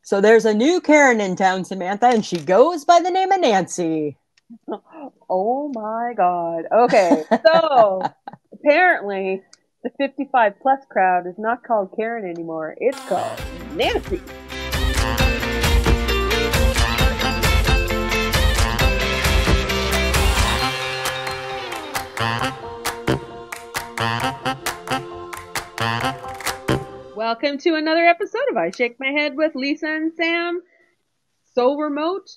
So there's a new Karen in town, Samantha, and she goes by the name of Nancy. Oh my God. Okay, so apparently the 55 plus crowd is not called Karen anymore. It's called Nancy. Welcome to another episode of I Shake My Head with Lisa and Sam. So remote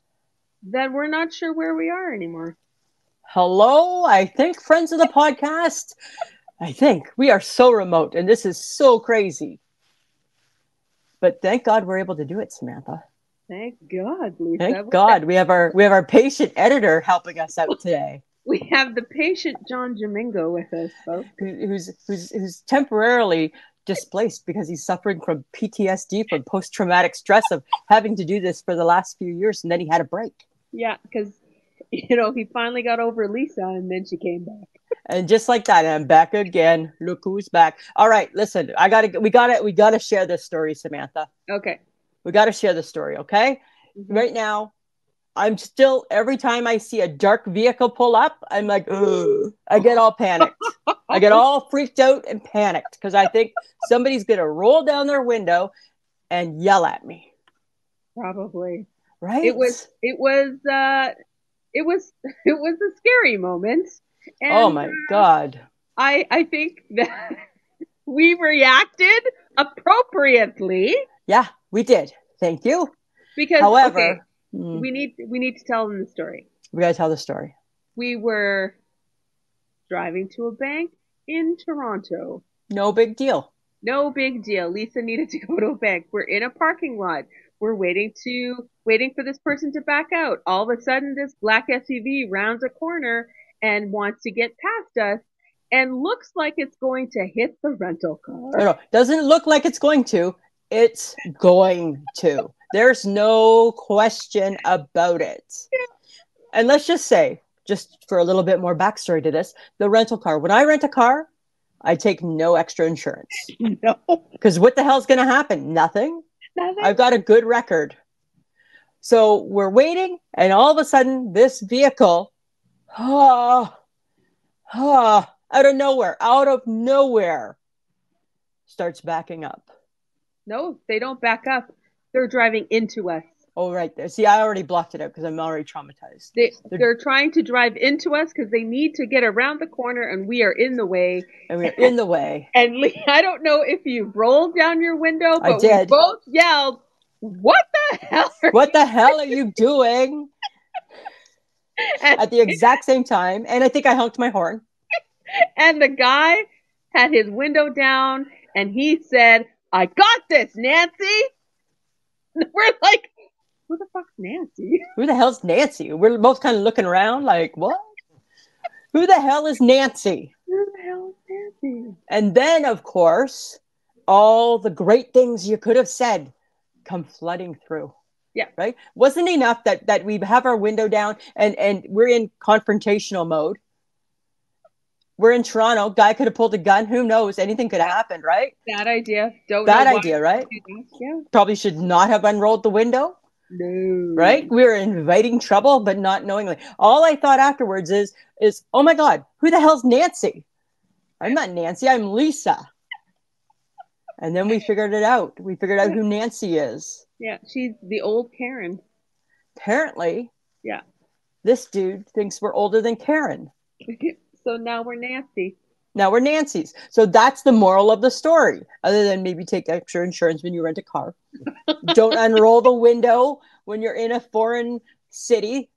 that we're not sure where we are anymore. Hello, I think, friends of the podcast. I think we are so remote, and this is so crazy. But thank God we're able to do it, Samantha. Thank God, Lisa. Thank God we have our patient editor helping us out today. We have the patient John Domingo with us, folks. Who's temporarily displaced because he's suffering from PTSD from post-traumatic stress of having to do this for the last few years, and then he had a break. Yeah, because he finally got over Lisa, and then she came back. And just like that, I'm back again. Look who's back. All right, listen, we gotta share this story, Samantha. Okay. We gotta share the story, okay? Mm-hmm. Right now, I'm still, every time I see a dark vehicle pull up, I'm like, ugh. I get all panicked. I get all freaked out and panicked because I think somebody's going to roll down their window and yell at me. Probably. Right? It was a scary moment. And, oh my God. I think that we reacted appropriately. Yeah, we did. Thank you. Because, however, okay, we need to tell them the story. We gotta tell the story. We were driving to a bank in Toronto. No big deal. No big deal. Lisa needed to go to a bank. We're in a parking lot. We're waiting for this person to back out. All of a sudden, this black SUV rounds a corner and wants to get past us and looks like it's going to hit the rental car. No, doesn't look like it's going to. It's going to. There's no question about it. Yeah. And let's just say, just for a little bit more backstory to this, the rental car. When I rent a car, I take no extra insurance. No. Because what the hell's going to happen? Nothing. I've got a good record. So we're waiting, and all of a sudden, this vehicle, out of nowhere, starts backing up. No, they don't back up. They're driving into us. Oh, right there. See, I already blocked it out because I'm already traumatized. They're trying to drive into us because they need to get around the corner, and we are in the way. And we're in the way. And Lee, I don't know if you rolled down your window, but I did. We both yelled, "What the hell? What the hell are you doing?" At the exact same time. And I think I honked my horn. And the guy had his window down, and he said, "I got this, Nancy." We're like, who the fuck's Nancy? Who the hell's Nancy? We're both kind of looking around like, what? Who the hell is Nancy? Who the hell is Nancy? And then, of course, all the great things you could have said come flooding through. Yeah. Right? Wasn't enough that we have our window down and we're in confrontational mode. We're in Toronto. Guy could have pulled a gun. Who knows? Anything could have happened, right? Bad idea. Bad idea, right? Yeah. Probably should not have unrolled the window. No. Right? We were inviting trouble, but not knowingly. All I thought afterwards is, oh my God, who the hell's Nancy? I'm not Nancy. I'm Lisa. And then we figured it out. We figured out who Nancy is. Yeah, she's the old Karen. Apparently. Yeah. This dude thinks we're older than Karen. So now we're Nancy. Now we're Nancy's. So that's the moral of the story. Other than maybe take extra insurance when you rent a car. Don't unroll the window when you're in a foreign city.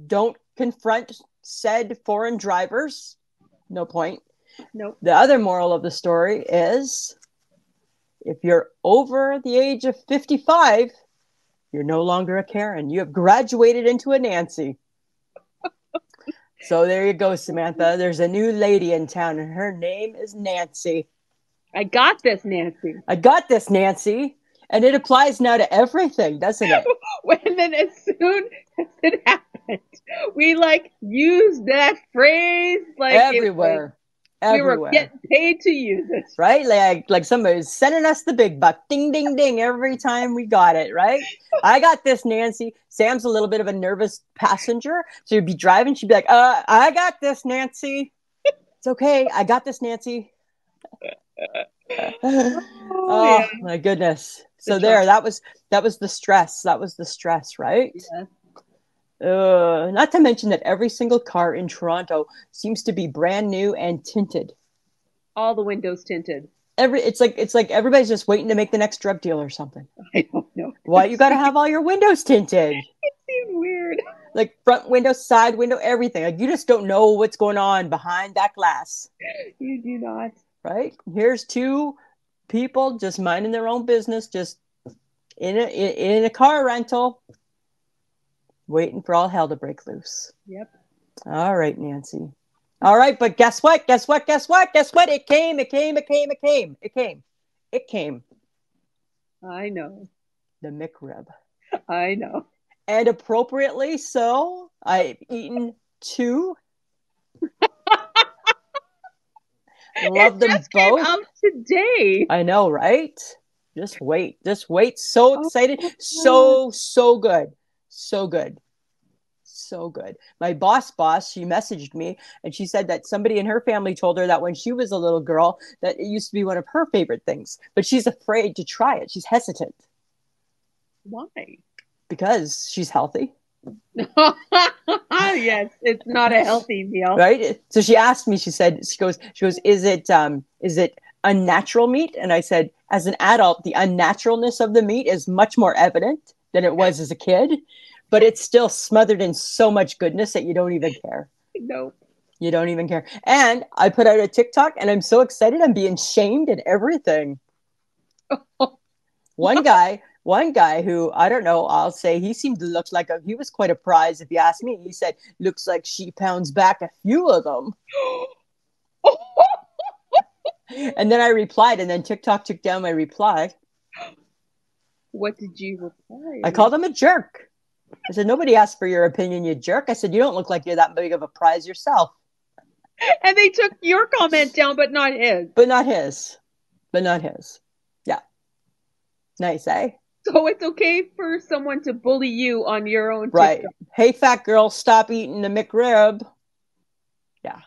Don't confront said foreign drivers. No point. Nope. The other moral of the story is if you're over the age of 55, you're no longer a Karen. You have graduated into a Nancy. So there you go, Samantha. There's a new lady in town, and her name is Nancy. I got this, Nancy. I got this, Nancy. And it applies now to everything, doesn't it? And then as soon as it happened, we used that phrase everywhere. We were everywhere. getting paid to use it. Right? Like somebody's sending us the big buck. Ding, ding, ding. Every time we got it, right? I got this, Nancy. Sam's a little bit of a nervous passenger. So you'd be driving. She'd be like, I got this, Nancy. It's okay. I got this, Nancy. Oh, Oh yeah. my goodness. So The there, trauma. that was the stress. That was the stress, right? Yeah. Not to mention that every single car in Toronto seems to be brand new and tinted. All the windows tinted. It's like everybody's just waiting to make the next drug deal or something. I don't know. Why you got to have all your windows tinted? It seems weird. Like front window, side window, everything. Like you just don't know what's going on behind that glass. You do not. Right? Here's two people just minding their own business, just in a car rental, waiting for all hell to break loose. Yep. All right, Nancy. All right, but guess what? Guess what? Guess what? Guess what? It came. It came. It came. It came. It came. It came. I know. The McRib. I know. And appropriately so, I've eaten two. Love them both. Came out today. I know, right? Just wait. Just wait. So excited. So good. So good. So good. My boss, she messaged me and she said that somebody in her family told her that when she was a little girl, that it used to be one of her favorite things, but she's afraid to try it. She's hesitant. Why? Because she's healthy. Yes, it's not a healthy meal. Right? So she asked me, she goes, is it unnatural meat? And I said, as an adult, the unnaturalness of the meat is much more evident than it was as a kid. But it's still smothered in so much goodness that you don't even care. Nope. You don't even care. And I put out a TikTok and I'm so excited. I'm being shamed and everything. One guy who, I don't know, I'll say he seemed to look like he was quite a prize if you ask me. He said, looks like she pounds back a few of them. And then I replied, and then TikTok took down my reply. What did you reply? I called him a jerk. I said, nobody asked for your opinion, you jerk. I said, you don't look like you're that big of a prize yourself. And they took your comment down, but not his. But not his. Yeah. Nice, eh? So it's okay for someone to bully you on your own TikTok. Right. Hey, fat girl, stop eating the McRib. Yeah.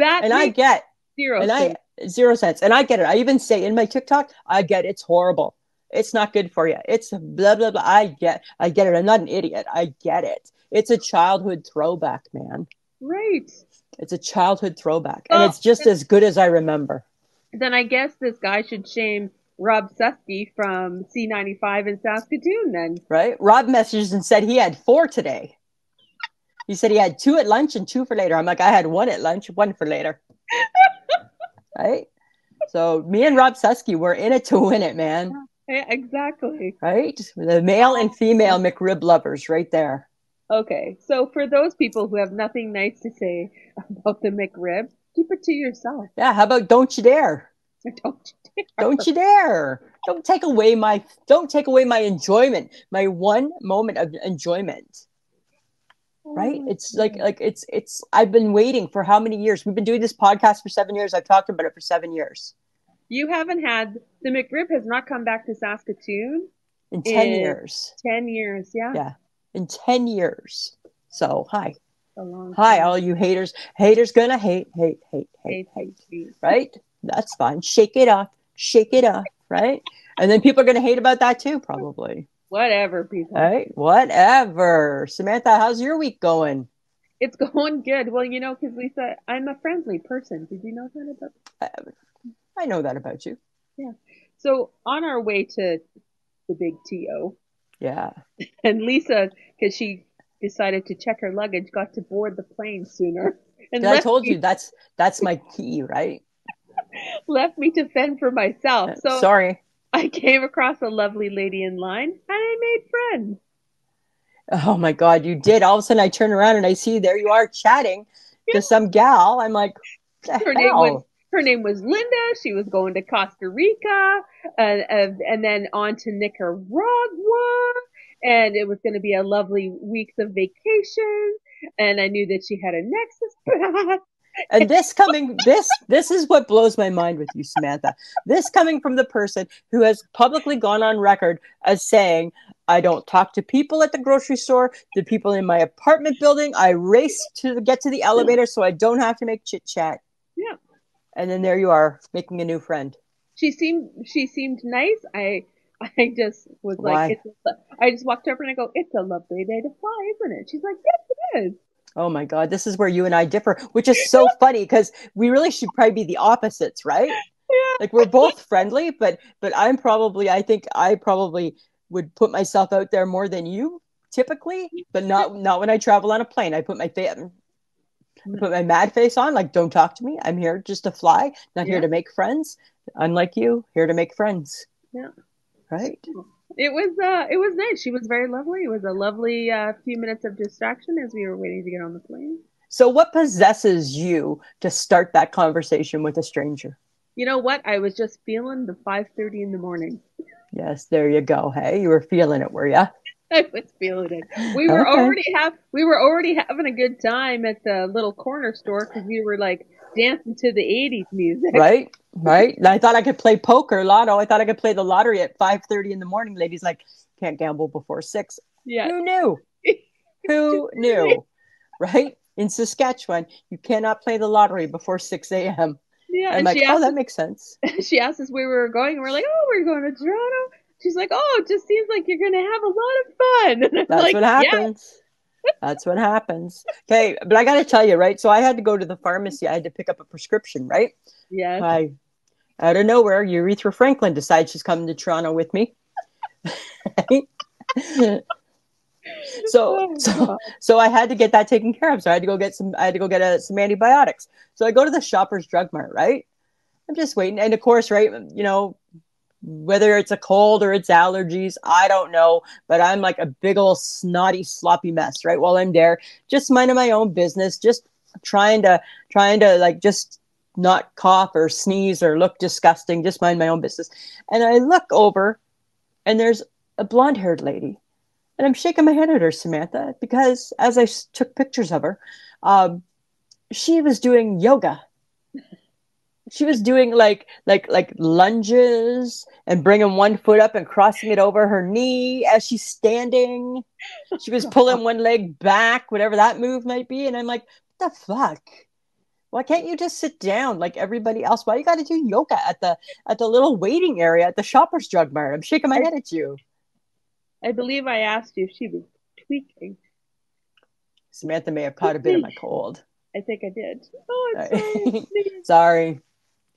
And I get 0 cents. 0 cents. And I get it. I even say in my TikTok, I get it's horrible. It's not good for you. It's blah, blah, blah. I get it. I'm not an idiot. I get it. It's a childhood throwback, man. Right. It's a childhood throwback. And it's just as good as I remember. Then I guess this guy should shame Rob Susky from C95 in Saskatoon then. Right? Rob messaged and said he had 4 today. He said he had 2 at lunch and 2 for later. I'm like, I had 1 at lunch, 1 for later. Right? So me and Rob Susky were in it to win it, man. Yeah, exactly. Right? The male and female McRib lovers right there. Okay, so for those people who have nothing nice to say about the McRib, keep it to yourself. Yeah, how about don't you dare? Don't you dare. Don't you dare. Don't take away my enjoyment, my one moment of enjoyment. Right? It's like it's I've been waiting for how many years? We've been doing this podcast for 7 years. I've talked about it for 7 years. You haven't had the McRib has not come back to Saskatoon in 10 years. 10 years, yeah. Yeah. In 10 years. So, hi. Hi, all you haters. Haters gonna hate. Right? That's fine. Shake it off, right? And then people are gonna hate about that too, probably. Whatever, people. Right? Whatever. Samantha, how's your week going? It's going good. Well, because Lisa, I'm a friendly person. Did you know that about me? I know that about you. Yeah. So on our way to the big TO. Yeah. And Lisa, because she decided to check her luggage, got to board the plane sooner. And I told you that's my key, right? Left me to fend for myself. So sorry. I came across a lovely lady in line and I made friends. Oh my God, you did. All of a sudden I turn around and I see there you are chatting to some gal. I'm like, her name was Linda. She was going to Costa Rica and then on to Nicaragua. And it was going to be a lovely weeks of vacation. And I knew that she had a Nexus pass. And this is what blows my mind with you, Samantha. This coming from the person who has publicly gone on record as saying, I don't talk to people at the grocery store, the people in my apartment building. I race to get to the elevator so I don't have to make chit chat. Yeah. And then there you are, making a new friend. She seemed nice. I just was Why? I just walked over and I go, it's a lovely day to fly, isn't it? She's like, yes, it is. Oh my God, this is where you and I differ, which is so funny because we really should probably be the opposites, right? Yeah. Like we're both friendly, but I think I probably would put myself out there more than you typically, but not when I travel on a plane. I put my mad face on, like don't talk to me. I'm here just to fly, not here to make friends. Unlike you, here to make friends. Yeah. Right. It was nice. She was very lovely. It was a lovely few minutes of distraction as we were waiting to get on the plane. So what possesses you to start that conversation with a stranger? You know what? I was just feeling the 5:30 in the morning. Yes, there you go. Hey, you were feeling it, were you? I was feeling it. We were already having a good time at the little corner store because we were like dancing to the 80s music. Right. And I thought I could play poker, lotto. I thought I could play the lottery at 5:30 in the morning. Ladies like, can't gamble before 6. Yeah. Who knew? Who knew? Right? In Saskatchewan, you cannot play the lottery before 6 a.m. Yeah. I'm like, oh, that makes sense. She asked us where we were going, and we're like, oh, we're going to Toronto. She's like, oh, it just seems like you're going to have a lot of fun. That's like, what happens. Yeah. That's what happens. Okay, but I got to tell you, right? So I had to go to the pharmacy. I had to pick up a prescription, right? Yeah. Out of nowhere, Urethra Franklin decides she's coming to Toronto with me. So I had to get that taken care of. So I had to go get some antibiotics. So I go to the Shoppers Drug Mart, right? I'm just waiting. And of course, right, you know, whether it's a cold or it's allergies, I don't know. But I'm like a big old snotty, sloppy mess, right? While I'm there, just minding my own business, just trying to like just not cough or sneeze or look disgusting, just mind my own business. And I look over and there's a blonde haired lady. And I'm shaking my head at her, Samantha, because as I took pictures of her, she was doing yoga. She was doing like lunges and bringing one foot up and crossing it over her knee as she's standing. She was pulling one leg back, whatever that move might be. And I'm like, what the fuck? Why can't you just sit down like everybody else? Why you got to do yoga at the little waiting area at the Shoppers Drug Mart? I'm shaking my head at you. I believe I asked you if she was tweaking. Samantha may have caught a bit of my cold. I think I did. Oh, I'm sorry. Sorry.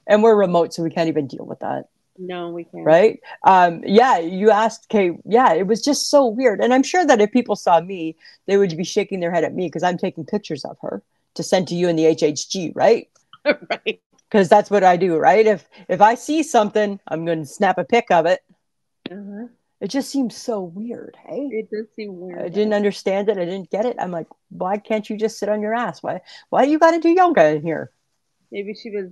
And we're remote, so we can't even deal with that. No, we can't. Right? Yeah, you asked, Kay. Yeah, it was just so weird. And I'm sure that if people saw me, they would be shaking their head at me because I'm taking pictures of her to send to you in the HHG, right? Right. Because that's what I do, right? If I see something, I'm going to snap a pic of it. Uh-huh. It just seems so weird, hey? It does seem weird. I didn't understand it. I didn't get it. I'm like, why can't you just sit on your ass? Why you got to do yoga in here? Maybe she was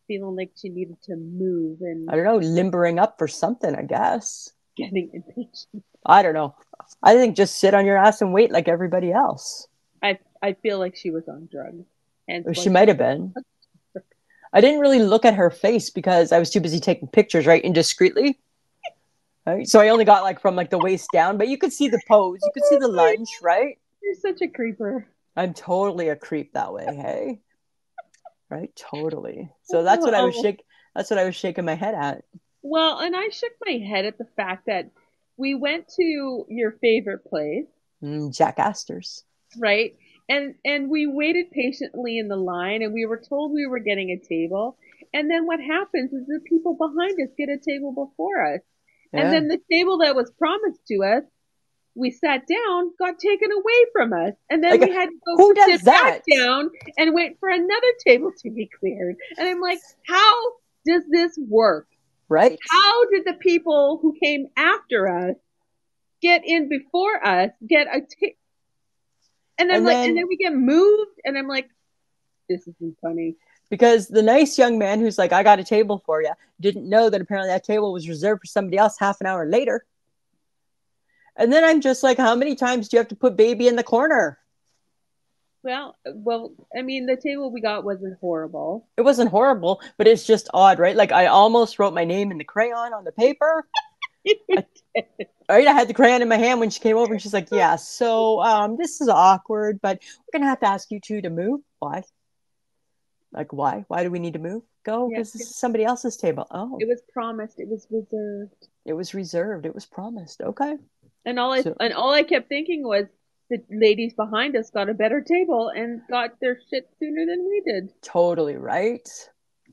feeling like she needed to move and I don't know, limbering up for something, I guess. Getting impatient. I don't know. I think just sit on your ass and wait like everybody else. I feel like she was on drugs. And she might have been. I didn't really look at her face because I was too busy taking pictures, right, indiscreetly. Right? So I only got like from like the waist down, but you could see the pose, you could see the lunge, right? You're such a creeper. I'm totally a creep that way, hey? Right, totally. So that's what I was shaking my head at. Well, and I shook my head at the fact that we went to your favorite place, Jack Astor's, right? And we waited patiently in the line, and we were told we were getting a table. And then what happens is the people behind us get a table before us, and then the table that was promised to us, we sat down, got taken away from us. And then we had to go sit back down and wait for another table to be cleared. And I'm like, how does this work? Right? How did the people who came after us get in before us, get a table? And I'm like, and then we get moved. And I'm like, this isn't funny. Because the nice young man who's like, I got a table for you, didn't know that apparently that table was reserved for somebody else half an hour later. And then I'm just like, how many times do you have to put baby in the corner? Well, I mean, the table we got wasn't horrible. It wasn't horrible, but it's just odd, right? Like I almost wrote my name in the crayon on the paper. I, right, I had the crayon in my hand when she came over, and she's like, "Yeah, so this is awkward, but we're gonna have to ask you two to move." Why? Like, why? Why do we need to move? Go, Yeah, because this is somebody else's table. Oh, it was promised. It was reserved. it was reserved. It was promised. Okay. So And all I kept thinking was the ladies behind us got a better table and got their shit sooner than we did. totally right.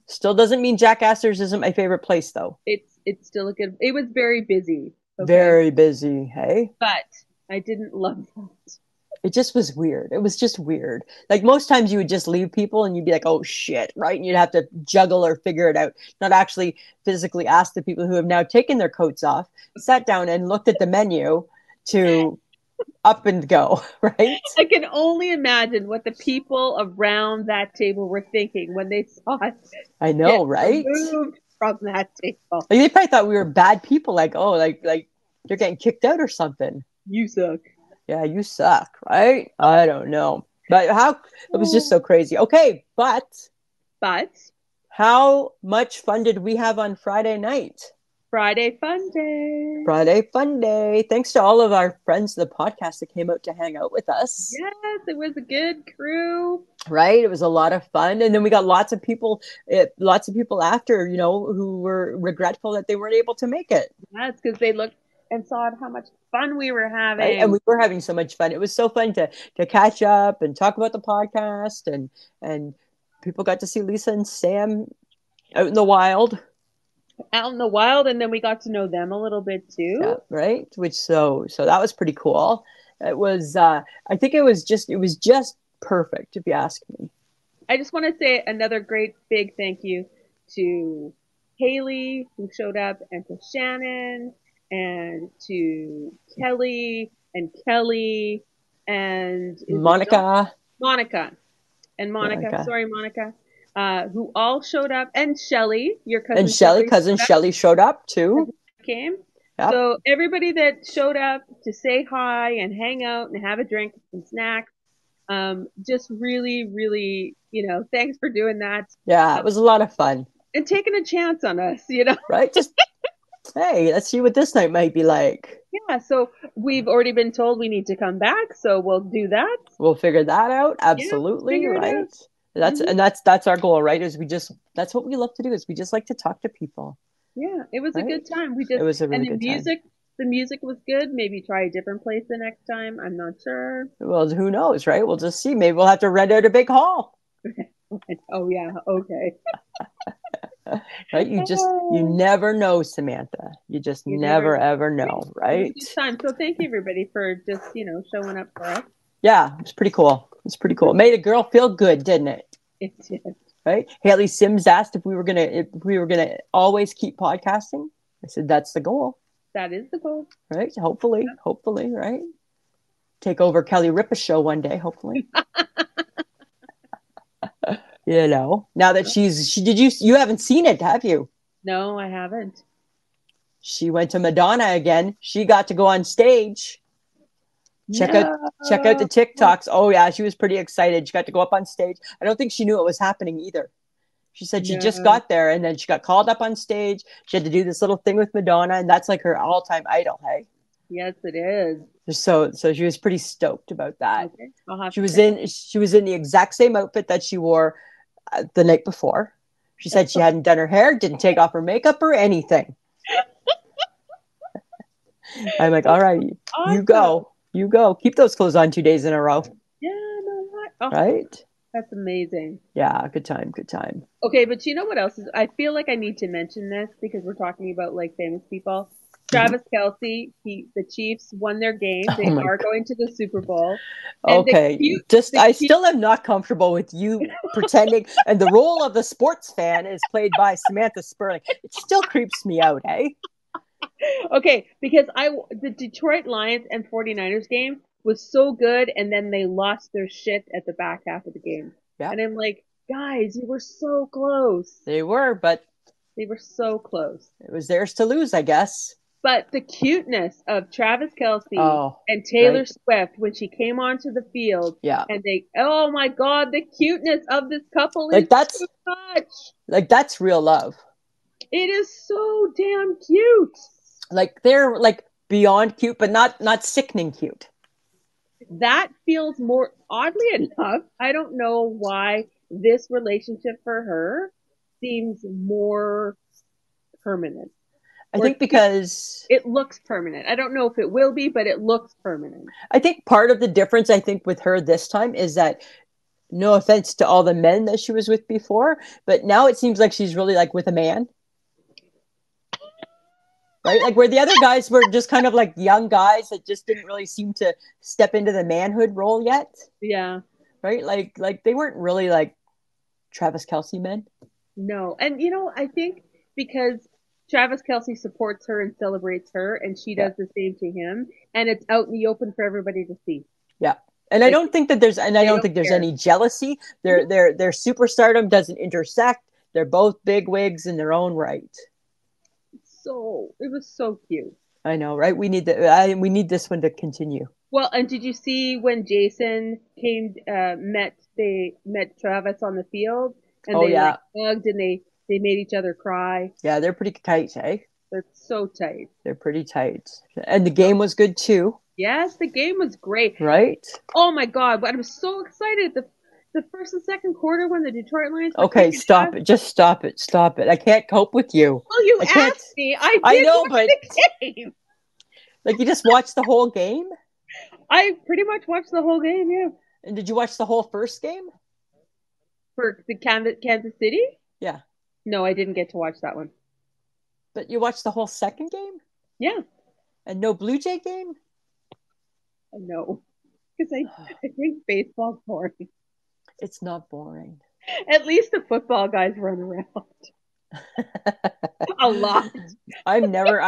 Still doesn't mean Jack Astor's isn't my favorite place though. It's still a good. It was very busy. Okay, Very busy. Hey, but I didn't love that. it just was weird. It was just weird. Like most times you would just leave people and you'd be like, oh shit, right? And you'd have to juggle or figure it out. Not actually physically ask the people who have now taken their coats off, sat down and looked at the menu to up and go, right? I can only imagine what the people around that table were thinking when they saw us I get know, right? removed from that table. Like they probably thought we were bad people, like, oh, like you're getting kicked out or something. You suck. Yeah, you suck, right? I don't know. But how it was just so crazy. Okay, but But how much fun did we have on Friday night? Friday fun day. Friday fun day. Thanks to all of our friends of the podcast that came out to hang out with us. Yes, it was a good crew. Right? It was a lot of fun. And then we got lots of people after, who were regretful that they weren't able to make it. That's because they looked and saw how much fun we were having. Right? And we were having so much fun. It was so fun to catch up and talk about the podcast, and people got to see Lisa and Sam out in the wild. Out in the wild, and then we got to know them a little bit too. Yeah, right. Which so that was pretty cool. It was I think it was just perfect, if you ask me. I just want to say another great big thank you to Haley, who showed up, and to Shannon, and to Kelly, and Monica. Monica. Sorry, Monica. Who all showed up, and Shelly, your cousin. And Shelly, cousin Shelly showed up too. Came. Yep. So everybody that showed up to say hi and hang out and have a drink and snacks, just really, really, thanks for doing that. Yeah, it was a lot of fun. And taking a chance on us, Right? Just, hey, let's see what this night might be like. Yeah, so we've already been told we need to come back, so we'll do that. We'll figure that out. Absolutely, right? That's our goal, right? That's what we love to do, is we just like to talk to people. Yeah, it was a good time. It was a really good time. The music was good. Maybe try a different place the next time. I'm not sure. Well, who knows, right? We'll just see. Maybe we'll have to rent out a big hall. Oh yeah, okay. Right? You nenever know, Samantha. You just never ever know, right? It was a good time. So thank you everybody for just, showing up for us. Yeah, it's pretty cool. It made a girl feel good, didn't it? It did. Right? Haley Sims asked if we were gonna always keep podcasting. I said that's the goal. That is the goal. Right? Hopefully, right? Take over Kelly Ripa's show one day, hopefully. Now that you haven't seen it, have you? No, I haven't. She went to Madonna again. She got to go on stage. Check out the TikToks. Oh yeah, she was pretty excited. She got to go up on stage. I don't think she knew it was happening either. She said she just got there, and then she got called up on stage. She had to do this little thing with Madonna, and that's like her all-time idol, hey? Yes, it is. So she was pretty stoked about that. Okay. She was in the exact same outfit that she wore the night before. She said she hadn't done her hair, didn't take off her makeup or anything. I'm like, all right, awesome. You go. Keep those clothes on 2 days in a row. Yeah, no, what? Oh, right? That's amazing. Yeah, good time. Okay, but you know what else is? I feel like I need to mention this because we're talking about like famous people. Travis Kelce, the Chiefs won their game. They are going to the Super Bowl. Okay, I still am not comfortable with you pretending. And the role of the sports fan is played by Samantha Sperling. It still creeps me out, hey? Okay, because the Detroit Lions and 49ers game was so good, and then they lost their shit at the back half of the game. Yep. And I'm like, guys, you were so close. They were, but they were so close. It was theirs to lose, I guess. But the cuteness of Travis Kelce Oh, and Taylor right. Swift when she came onto the field, Yeah. and oh my God, the cuteness of this couple is Like that's too much. like that's real love. It is so damn cute. Like they're like beyond cute, but not sickening cute. That feels more, oddly enough, I don't know why this relationship for her seems more permanent. I think because it looks permanent. I don't know if it will be, but it looks permanent. I think part of the difference I think with her this time is that no offense to all the men that she was with before, but now it seems like she's really like with a man. Right? Like where the other guys were just kind of like young guys that just didn't really seem to step into the manhood role yet. Yeah. Right? Like they weren't really like Travis Kelce men. No. And I think because Travis Kelce supports her and celebrates her, and she does the same to him, and it's out in the open for everybody to see. Yeah. And I don't think that there's care. any jealousy. Their superstardom doesn't intersect. They're both big wigs in their own right. So it was so cute. I know, right? We need this one to continue. Well, and did you see when Jason came met Travis on the field, and they like hugged and they made each other cry? Yeah, they're pretty tight, eh? They're so tight. They're pretty tight. And the game was good too. Yes, the game was great. Right? Oh my God, but I was so excited. The first and second quarter when the Detroit Lions were okay, stop it. Just stop it. Stop it. I can't cope with you. Well, you asked me. I know, but the game. Like you just watched the whole game? I pretty much watched the whole game, yeah. And did you watch the whole first game? For the Kansas City? Yeah. No, I didn't get to watch that one. But you watched the whole second game? Yeah. And no Blue Jay game? No. Because I think baseball's boring. It's not boring. At least the football guys run around. A lot. I'm never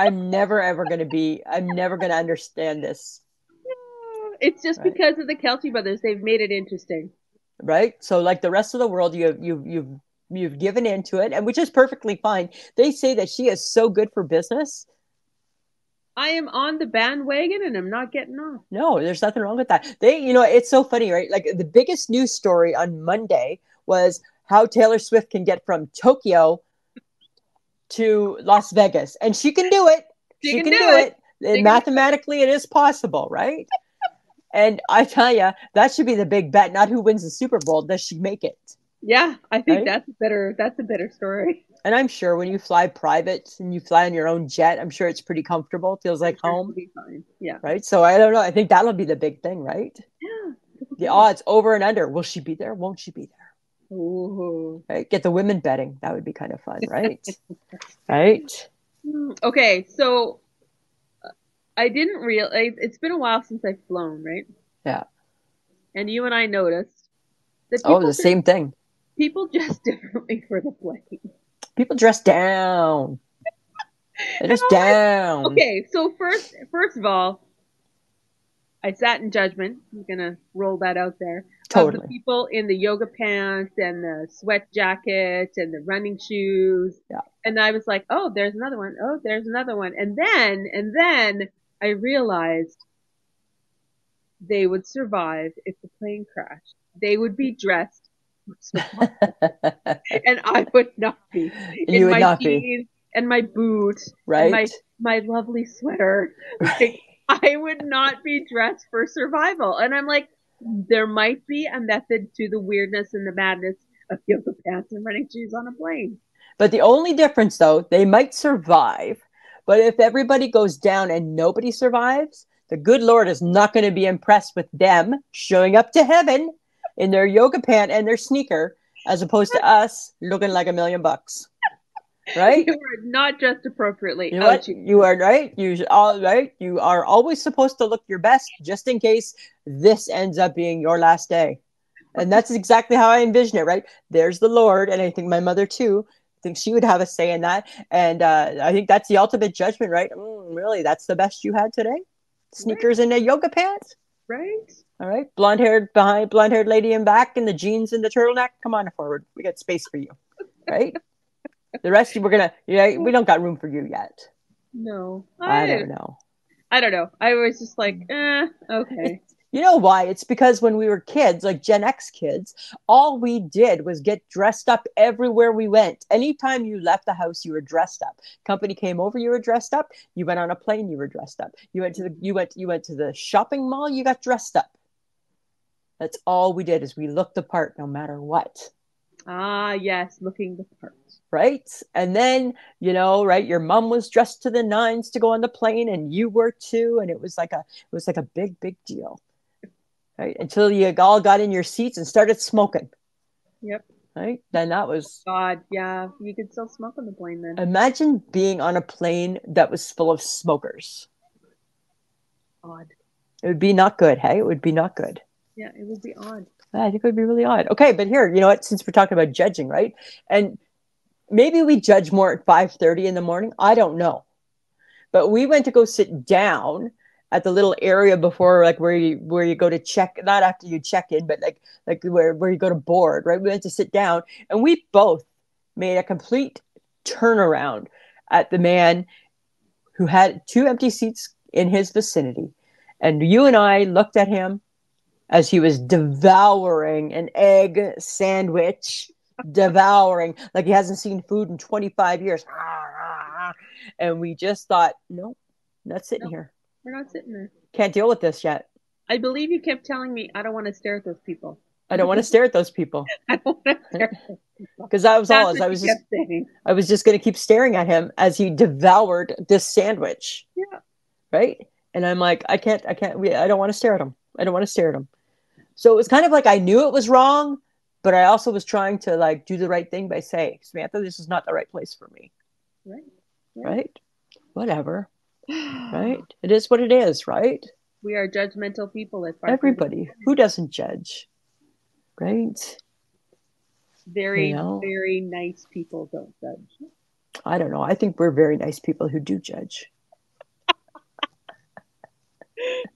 ever gonna understand this. It's just because of the Kelce brothers. They've made it interesting. Right? So like the rest of the world, you've given into it, and which is perfectly fine. They say that she is so good for business. I am on the bandwagon and I'm not getting off. No, there's nothing wrong with that. It's so funny, right? Like the biggest news story on Monday was how Taylor Swift can get from Tokyo to Las Vegas. And she can do it. She can do it. Mathematically, it is possible, right? And I tell you, that should be the big bet, not who wins the Super Bowl. Does she make it? Yeah, I think that's a better story. And I'm sure when you fly private and you fly on your own jet, I'm sure it's pretty comfortable. It feels like home. Be fine. Yeah. Right. So I don't know. I think that'll be the big thing, right? Yeah. The odds over and under. Will she be there? Won't she be there? Ooh. Right. Get the women betting. That would be kind of fun, right? Right. Okay. So I didn't realize it's been a while since I've flown, right? Yeah. And you and I noticed that the same thing. People dress differently for the plane. People dress down. They dress down. Okay, so first of all, I sat in judgment. I'm gonna roll that out there. Totally. Of the people in the yoga pants and the sweat jacket and the running shoes. Yeah. And I was like, oh, there's another one. Oh, there's another one. And then I realized they would survive if the plane crashed. They would be dressed. And I would not be. You would not be. And my boot. Right. And my lovely sweater. Like, I would not be dressed for survival. And I'm like, there might be a method to the weirdness and the madness of yoga pants and running shoes on a plane. But the only difference, though, they might survive. But if everybody goes down and nobody survives, the good Lord is not going to be impressed with them showing up to heaven in their yoga pant and their sneaker, as opposed to us looking like $1 million. Right? You are not dressed appropriately. You know what? You are right. You are always supposed to look your best, just in case this ends up being your last day. And that's exactly how I envision it. Right? There's the Lord, and I think my mother too. I think she would have a say in that. And I think that's the ultimate judgment, right? Really, that's the best you had today? Sneakers and a yoga pants? Right. All right. Blonde-haired lady in back and the jeans and the turtleneck. Come on forward. We got space for you. Right? The rest we don't got room for you yet. No. I don't know. I don't know. I was just like, okay. You know why? It's because when we were kids, like Gen X kids, all we did was get dressed up everywhere we went. Anytime you left the house, you were dressed up. Company came over, you were dressed up. You went on a plane, you were dressed up. You went to the shopping mall, you got dressed up. That's all we did is we looked the part no matter what. Ah, yes, looking the part. Right. And then, right, your mom was dressed to the nines to go on the plane and you were too. And it was like a big, big deal. Right. Until you all got in your seats and started smoking. Yep. Right. Then that was. God, yeah. You could still smoke on the plane then. Imagine being on a plane that was full of smokers. Odd. It would be not good. Hey, it would be not good. Yeah, it would be odd. I think it would be really odd. Okay. But here, you know what? Since we're talking about judging, right? And maybe we judge more at 5:30 in the morning. I don't know. But we went to go sit down at the little area before, like where you go to check, not after you check in, but like where you go to board, right? We went to sit down, and we both made a complete turnaround at the man who had two empty seats in his vicinity, and you and I looked at him as he was devouring an egg sandwich, devouring like he hasn't seen food in 25 years. And we just thought, no, not sitting here. We're not sitting there. Can't deal with this yet. I believe you kept telling me I don't want to stare at those people. I don't want to stare at those people. I don't want to stare at those people. Because that was all. I was just going to keep staring at him as he devoured this sandwich. Yeah. Right. And I'm like, I don't want to stare at him. I don't want to stare at him. So it was kind of like I knew it was wrong, but I also was trying to like do the right thing by saying, Samantha, this is not the right place for me. Right. Yeah. Right. Whatever. Right. It is what it is. Right. We are judgmental people at everybody. Who doesn't judge? Right. Very, very nice people don't judge. I don't know. I think we're very nice people who do judge.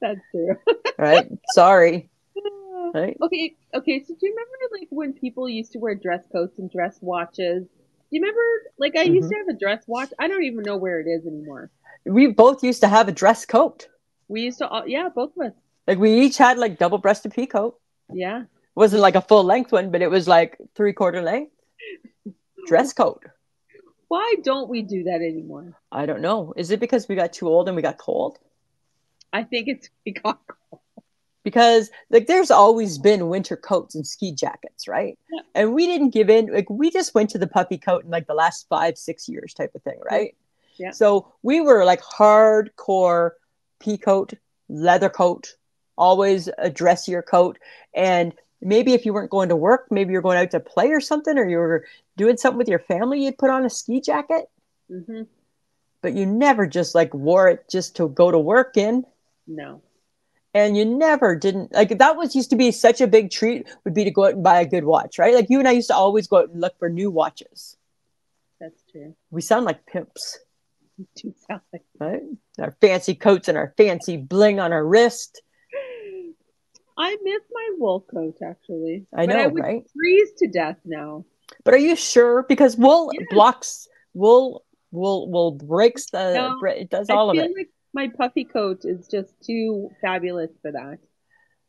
That's true. Right. Sorry. Right. Okay. So do you remember like when people used to wear dress coats and dress watches? Do you remember like I used to have a dress watch? I don't even know where it is anymore. We both used to have a dress coat. We used to, both of us. Like we each had like double-breasted pea coat. Yeah. It wasn't like a full length one, but it was like 3/4 length. Dress coat. Why don't we do that anymore? I don't know. Is it because we got too old and we got cold? I think it's we got cold. Because like there's always been winter coats and ski jackets, right? Yeah. And we didn't give in. Like we just went to the puffy coat in like the last 5-6 years type of thing, right? Yeah. So we were like hardcore pea coat, leather coat, always a dressier coat. And maybe if you weren't going to work, maybe you're going out to play or something, or you were doing something with your family, you'd put on a ski jacket. Mm-hmm. But you never just like wore it just to go to work in. No. And you never didn't like that was used to be such a big treat would be to go out and buy a good watch, right? Like you and I used to always go out and look for new watches. That's true. We sound like pimps. We do sound like right? Our fancy coats and our fancy bling on our wrist. I miss my wool coat actually. I know, but I would right? freeze to death now. But are you sure? Because wool blocks wool breaks the it does all of it. I feel like my puffy coat is just too fabulous for that.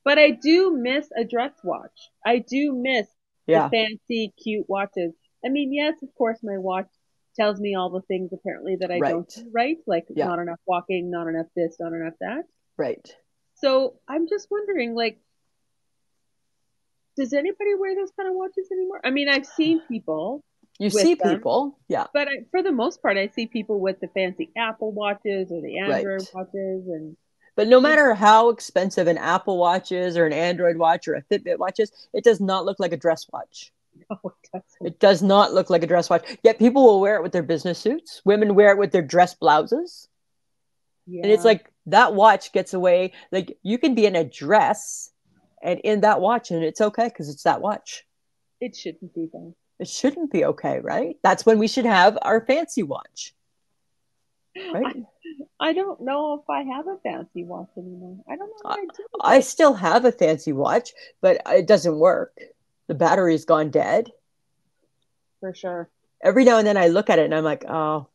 But I do miss a dress watch. I do miss the fancy, cute watches. I mean, yes, of course, my watch tells me all the things apparently that I don't do right. Like not enough walking, not enough this, not enough that. Right. So I'm just wondering, like, does anybody wear those kind of watches anymore? I mean, I've seen people. You see people, yeah. But for the most part, I see people with the fancy Apple watches or the Android watches. But no matter how expensive an Apple watch is or an Android watch or a Fitbit watch is, it does not look like a dress watch. No, it doesn't. It does not look like a dress watch. Yet people will wear it with their business suits. Women wear it with their dress blouses. Yeah. And it's like that watch gets away. Like you can be in a dress and in that watch and it's okay because it's that watch. It shouldn't be though. It shouldn't be okay, right? That's when we should have our fancy watch. Right? I don't know if I have a fancy watch anymore. I don't know if I do. I still have a fancy watch, but it doesn't work. The battery's gone dead. For sure. Every now and then I look at it and I'm like, oh,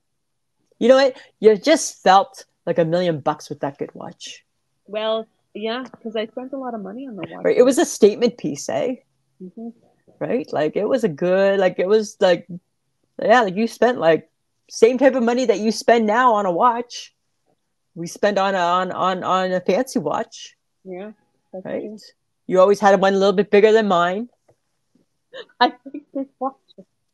You know what? You just felt like $1,000,000 with that good watch. Well, yeah, because I spent a lot of money on the watch. Right? It was a statement piece, eh? Mm-hmm. Right? Like it was a good, like it was like, yeah, like you spent like same type of money that you spend now on a watch. We spend on a fancy watch, Yeah, that's right? true. You always had one a little bit bigger than mine. I think this watch.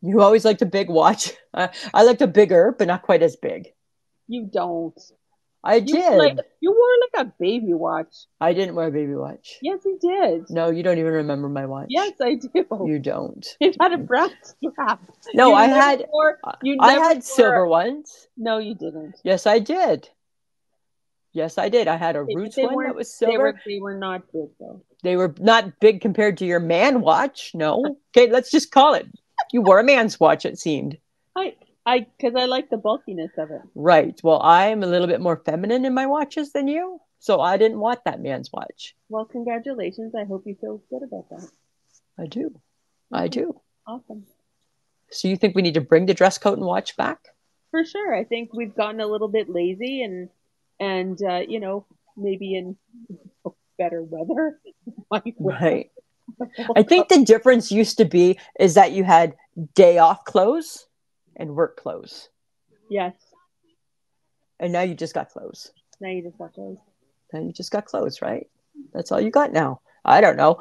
You always liked a big watch. I liked a bigger, but not quite as big. You don't. I You wore like did. you wore like a baby watch. I didn't wear a baby watch. Yes, you did. No, you don't even remember my watch. Yes, I do. You don't. It had a brown strap. No, You I never had wore. You I never had wore. silver ones. No, you didn't. Yes, I did. Yes, I did. I had a Okay, but Roots they one that weren't. was They silver. were. They were not big though. They were not big compared to your man watch. No. Okay, let's just call it. You wore a man's watch, it seemed. I. Because I like the bulkiness of it. Right. Well, I'm a little bit more feminine in my watches than you. So I didn't want that man's watch. Well, congratulations. I hope you feel good about that. I do. I Okay, do. awesome. So you think we need to bring the dress coat and watch back? For sure. I think we've gotten a little bit lazy and you know, maybe in better weather might wear. Right. I think the difference used to be is that you had day off clothes and work clothes. Yes. And now you just got clothes. Now you just got those. Now you just got clothes, right? That's all you got now. I don't know.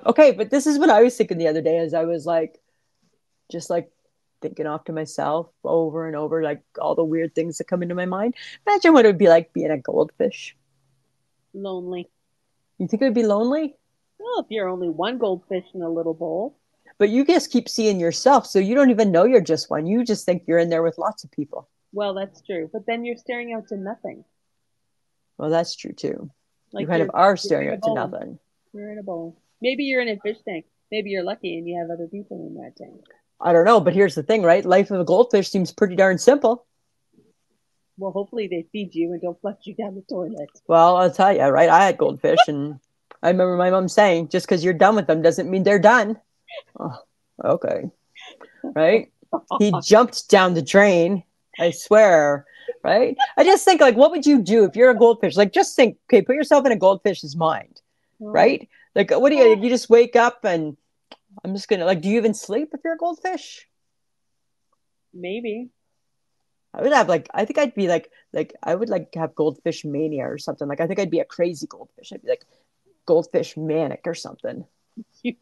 Okay, but this is what I was thinking the other day as I was like, just like thinking off to myself over and over, like all the weird things that come into my mind. Imagine what it would be like being a goldfish. Lonely. You think it would be lonely? Well, if you're only one goldfish in a little bowl. But you just keep seeing yourself, so you don't even know you're just one. You just think you're in there with lots of people. Well, that's true. But then you're staring out to nothing. Well, that's true too. You Like kind of are you're staring in a out to bowl. nothing. You're in a bowl. Maybe you're in a fish tank. Maybe you're lucky and you have other people in that tank. I don't know, but here's the thing, right? Life of a goldfish seems pretty darn simple. Well, hopefully they feed you and don't flush you down the toilet. Well, I'll tell you, right? I had goldfish, and I remember my mom saying, just because you're done with them doesn't mean they're done. Oh, okay. Right? He jumped down the drain, I swear. Right? I just think, like, what would you do if you're a goldfish? Like, just think, okay, put yourself in a goldfish's mind, right? Like, what do you just wake up and I'm just gonna, like, do you even sleep if you're a goldfish? Maybe. I would have like I think I'd be like I would like have goldfish mania or something. Like I think I'd be a crazy goldfish. I'd be like goldfish manic or something. You'd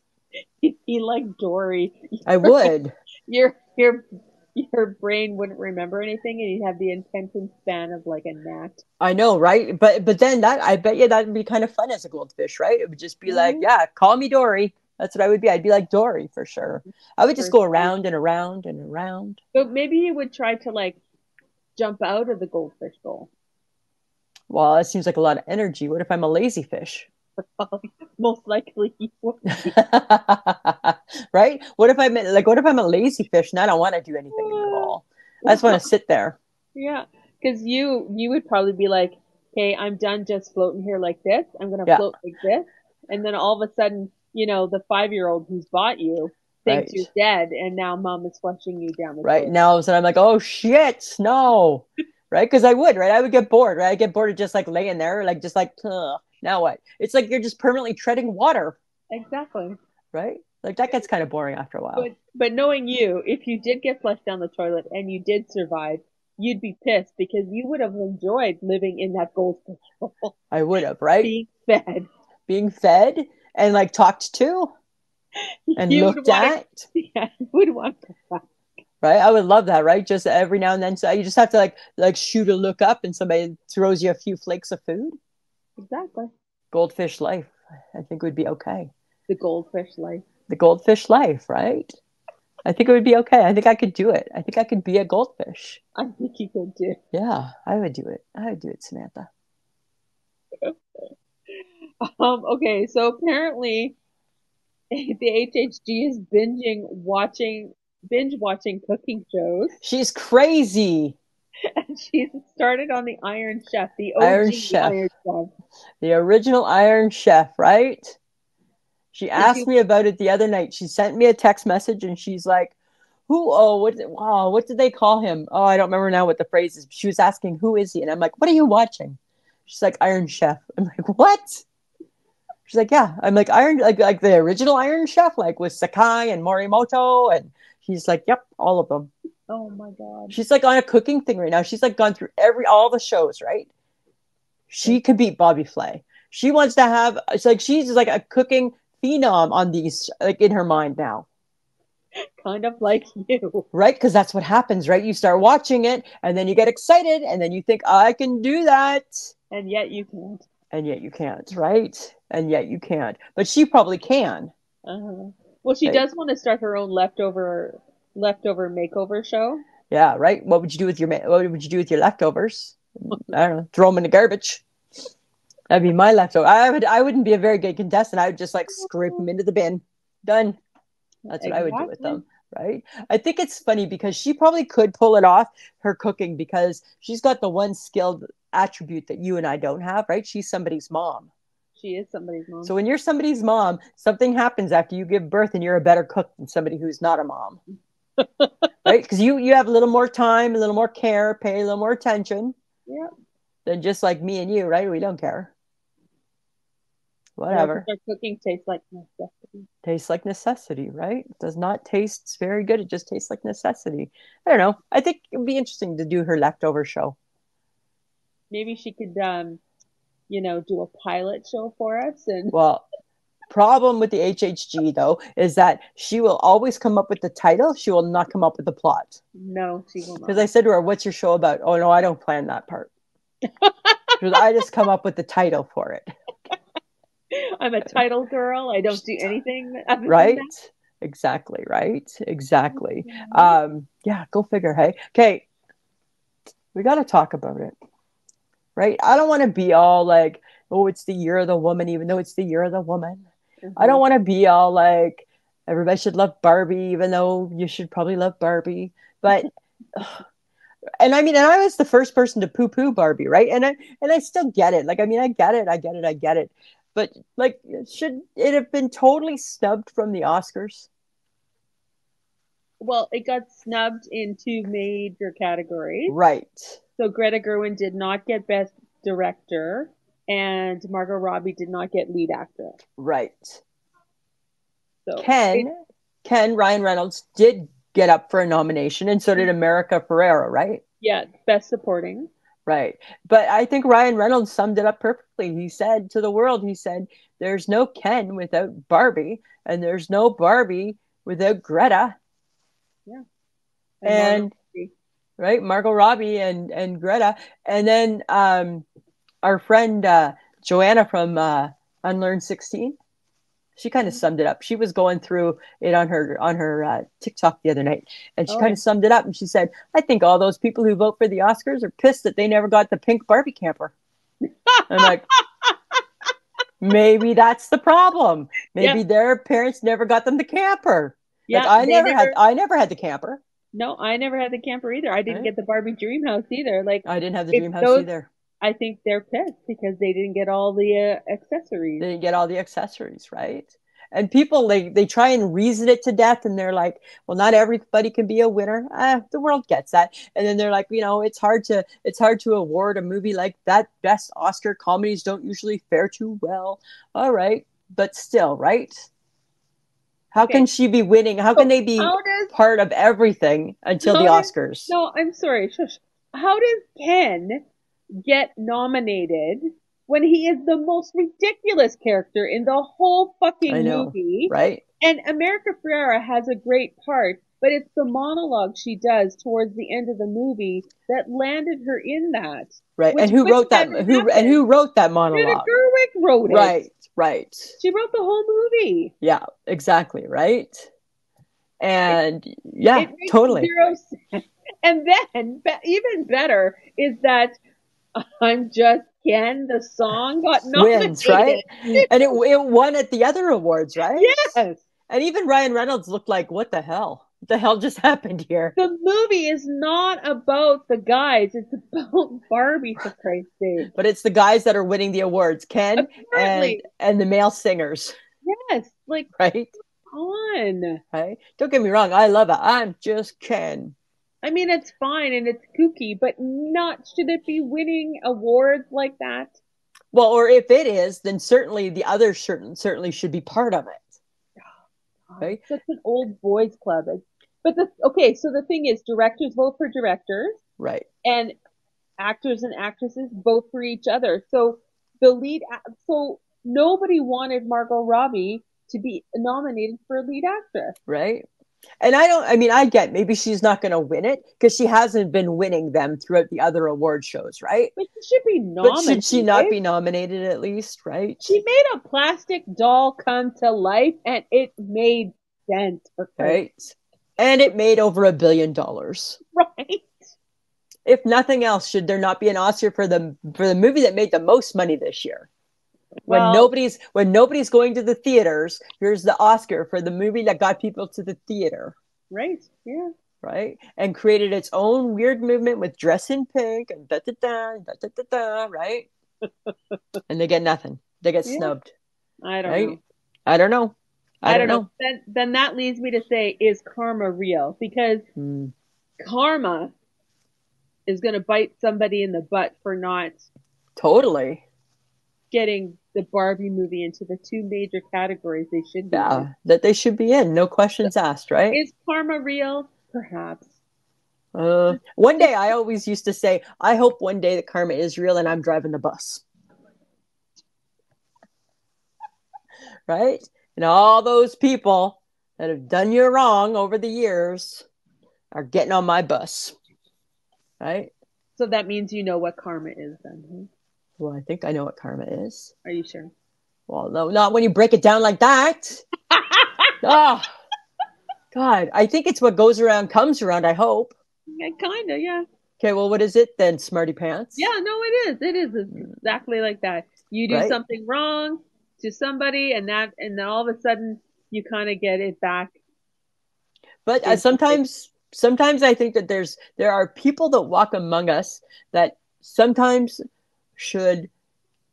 be like Dory. I would. Your your brain wouldn't remember anything, and you'd have the attention span of like a gnat. I know, right? But then that I bet you that'd be kind of fun as a goldfish, right? It would just be like, Mhm. yeah, call me Dory. That's what I would be. I'd be like Dory for sure. I would just go around and around and around. But maybe you would try to like jump out of the goldfish bowl. Well, that seems like a lot of energy. What if I'm a lazy fish? Most likely you would. Right? What if I'm a lazy fish and I don't want to do anything in the bowl? I just want to sit there. Yeah, because you would probably be like, "Okay, I'm done just floating here like this. I'm gonna Yeah. float like this," and then all of a sudden, you know, the 5-year-old who's bought you thinks Right. you're dead, and now mom is flushing you down the Right. toilet. Now all of a sudden I'm like, oh shit, no. Right? Because I would, right? I would get bored, right? I get bored of just like laying there, like just like, ugh. Now what? It's like you're just permanently treading water, Exactly. right? Like that gets kind of boring after a while. But knowing you, if you did get flushed down the toilet and you did survive, you'd be pissed because you would have enjoyed living in that goldfish bowl, I would have, right? being fed. Being fed and like talked to and You looked at. Yeah, you would want to back. Right? I would love that, right? Just every now and then. So you just have to like shoot a look up and somebody throws you a few flakes of food. Exactly. Goldfish life, I think would be okay. The goldfish life. The goldfish life, right? I think it would be okay. I think I could do it. I think I could be a goldfish. I think you could too. Yeah, I would do it. I would do it, Samantha. Okay, so apparently the HHG is binge watching cooking shows. She's crazy. And she's started on the Iron Chef, the OG Iron Chef. Iron Chef. The original Iron Chef, right? She asked me about it the other night. She sent me a text message and she's like, who, oh, what did they call him? Oh, I don't remember now what the phrase is. She was asking, who is he? And I'm like, what are you watching? She's like, Iron Chef. I'm like, what? She's like, yeah. I'm like, Iron, like the original Iron Chef, like with Sakai and Morimoto. And she's like, yep, all of them. Oh my God. She's like on a cooking thing right now. She's like gone through all the shows, right? She could beat Bobby Flay. She wants to have, it's like, she's like a cooking phenom on these, like in her mind now. Kind of like you. Right? Because that's what happens, right? You start watching it and then you get excited and then you think, I can do that. And yet you can't. And yet you can't, right? And yet you can't. But she probably can. Uh-huh. Well, she right? does want to start her own leftover makeover show. Yeah, right. What would you do with your leftovers? I don't know. Throw them in the garbage. That'd be my leftover. I wouldn't be a very good contestant. I would just like scrape them into the bin. Done. That's what I would do with them. Right. I think it's funny because she probably could pull it off, her cooking, because she's got the one skilled attribute that you and I don't have, right? She's somebody's mom. She is somebody's mom. So when you're somebody's mom, something happens after you give birth and you're a better cook than somebody who's not a mom. Right? Because you have a little more time, a little more care, pay a little more attention. Yeah. Than just like me and you, right? We don't care. Whatever. Our cooking tastes like necessity. Tastes like necessity, right? It does not taste very good. It just tastes like necessity. I don't know. I think it would be interesting to do her leftover show. Maybe she could, do a pilot show for us. And well, problem with the HHG though is that she will always come up with the title. She will not come up with the plot. No, she will not. Because I said to her, "What's your show about?" Oh no, I don't plan that part. Because I just come up with the title for it. I'm a title girl. I don't do anything. Right? Exactly. Right? Exactly. Yeah, go figure. Hey, okay. We got to talk about it. Right? I don't want to be all like, oh, it's the year of the woman, even though it's the year of the woman. Mm-hmm. I don't want to be all like, everybody should love Barbie, even though you should probably love Barbie. But, and I mean, and I was the first person to poo-poo Barbie, right? And I still get it. Like, I mean, I get it. But like, should it have been totally snubbed from the Oscars? Well, it got snubbed in 2 major categories. Right. So Greta Gerwig did not get Best Director, and Margot Robbie did not get Lead Actor. Right. So Ken Ryan Reynolds did get up for a nomination, and so did America Ferrera, right? Yeah, Best Supporting. Right. But I think Ryan Reynolds summed it up perfectly. He said to the world, there's no Ken without Barbie, and there's no Barbie without Greta. Yeah. And right, Margot Robbie and Greta. And then our friend Joanna from Unlearn 16, she kind of summed it up. She was going through it on her TikTok the other night, and she kind of summed it up. And she said, "I think all those people who vote for the Oscars are pissed that they never got the pink Barbie camper." I'm like, maybe that's the problem. Maybe their parents never got them the camper. Yeah, like, I never had the camper. No, I never had the camper either. I didn't get the Barbie dream house either. Like, I didn't have the dream house either. I think they're pissed because they didn't get all the accessories. They didn't get all the accessories, right? And people, they try and reason it to death, and they're like, well, not everybody can be a winner. The world gets that. And then they're like, it's hard to award a movie like that Best Oscar. Comedies don't usually fare too well. All right, but still, right? How can she be winning? How can they be part of everything until the Oscars? No, I'm sorry. Shush. How does Ken get nominated when he is the most ridiculous character in the whole fucking movie? Right? And America Ferrera has a great part, but it's the monologue she does towards the end of the movie that landed her in that. Right. And who wrote that? Who wrote that monologue? Greta Gerwig wrote it. Right. She wrote the whole movie. Yeah, exactly. Right. And it totally. 0 sense. And then even better is that I'm Just Ken, the song got nominated. Wins, right? And it won at the other awards, right? Yes. And even Ryan Reynolds looked like, what the hell? What the hell just happened here? The movie is not about the guys. It's about Barbie, for Christ's sake. But it's the guys that are winning the awards, Ken and the male singers. Yes. Like, right? on. Right? Don't get me wrong. I love it. I'm just Ken. I mean, it's fine and it's kooky, but not should it be winning awards like that? Well, or if it is, then certainly the others certainly should be part of it. Right? Such an old boys club. But okay, so the thing is, directors vote for directors, Right. and actors and actresses vote for each other. So the lead, so nobody wanted Margot Robbie to be nominated for lead actress. Right. And I mean, I get maybe she's not going to win it because she hasn't been winning them throughout the other award shows, right? But she should be nominated. But should she not be nominated at least, right? She made a plastic doll come to life and it made sense. Right. And it made over $1 billion. Right. If nothing else, should there not be an Oscar for the movie that made the most money this year? Well, when nobody's going to the theaters, here's the Oscar for the movie that got people to the theater. Right. Yeah. Right. And created its own weird movement with dress in pink and da da da da da da da. Right. And they get nothing. They get snubbed. I don't know. I don't know. I don't know. Then that leads me to say, is karma real? Because karma is going to bite somebody in the butt for not totally getting the Barbie movie into the two major categories they should be in. That they should be in. No questions asked, right? Is karma real? Perhaps. One day, I always used to say, I hope one day that karma is real and I'm driving the bus. Right? And all those people that have done you wrong over the years are getting on my bus. Right? So that means you know what karma is then. Well, I think I know what karma is. Are you sure? Well, no, not when you break it down like that. Oh, God. I think it's what goes around comes around, I hope. Yeah, kind of, yeah. Okay, well, what is it then, smarty pants? Yeah, no, it is. It is exactly like that. You do something wrong to somebody, and then all of a sudden you kind of get it back. But sometimes I think that there are people that walk among us that sometimes should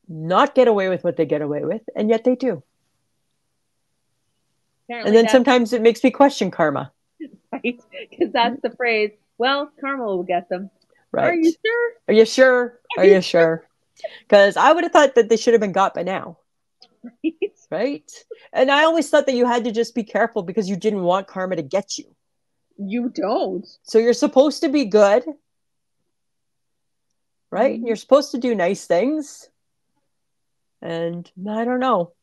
not get away with what they get away with, and yet they do. Apparently and then sometimes it makes me question karma. Right? Because that's the phrase, well, karma will get them. Right. Are you sure? Are you sure? Are you sure? Because I would have thought that they should have been got by now. Right? And I always thought that you had to just be careful because you didn't want karma to get you. You don't. So you're supposed to be good. Right? You're supposed to do nice things. And I don't know.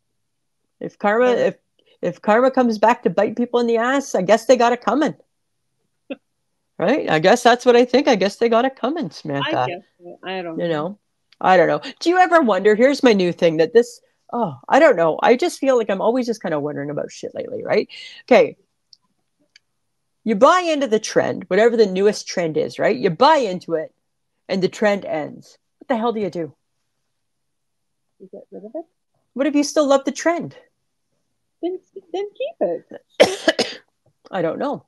If karma comes back to bite people in the ass, I guess they got it coming. Right? I guess that's what I think. I guess they got it coming, Samantha. I guess so. I don't know. I don't know. Do you ever wonder, here's my new thing that I don't know. I just feel like I'm always just kind of wondering about shit lately, right? Okay. You buy into the trend, whatever the newest trend is, right? You buy into it and the trend ends. What the hell do you do? You get rid of it? What if you still love the trend? Then keep it. I don't know.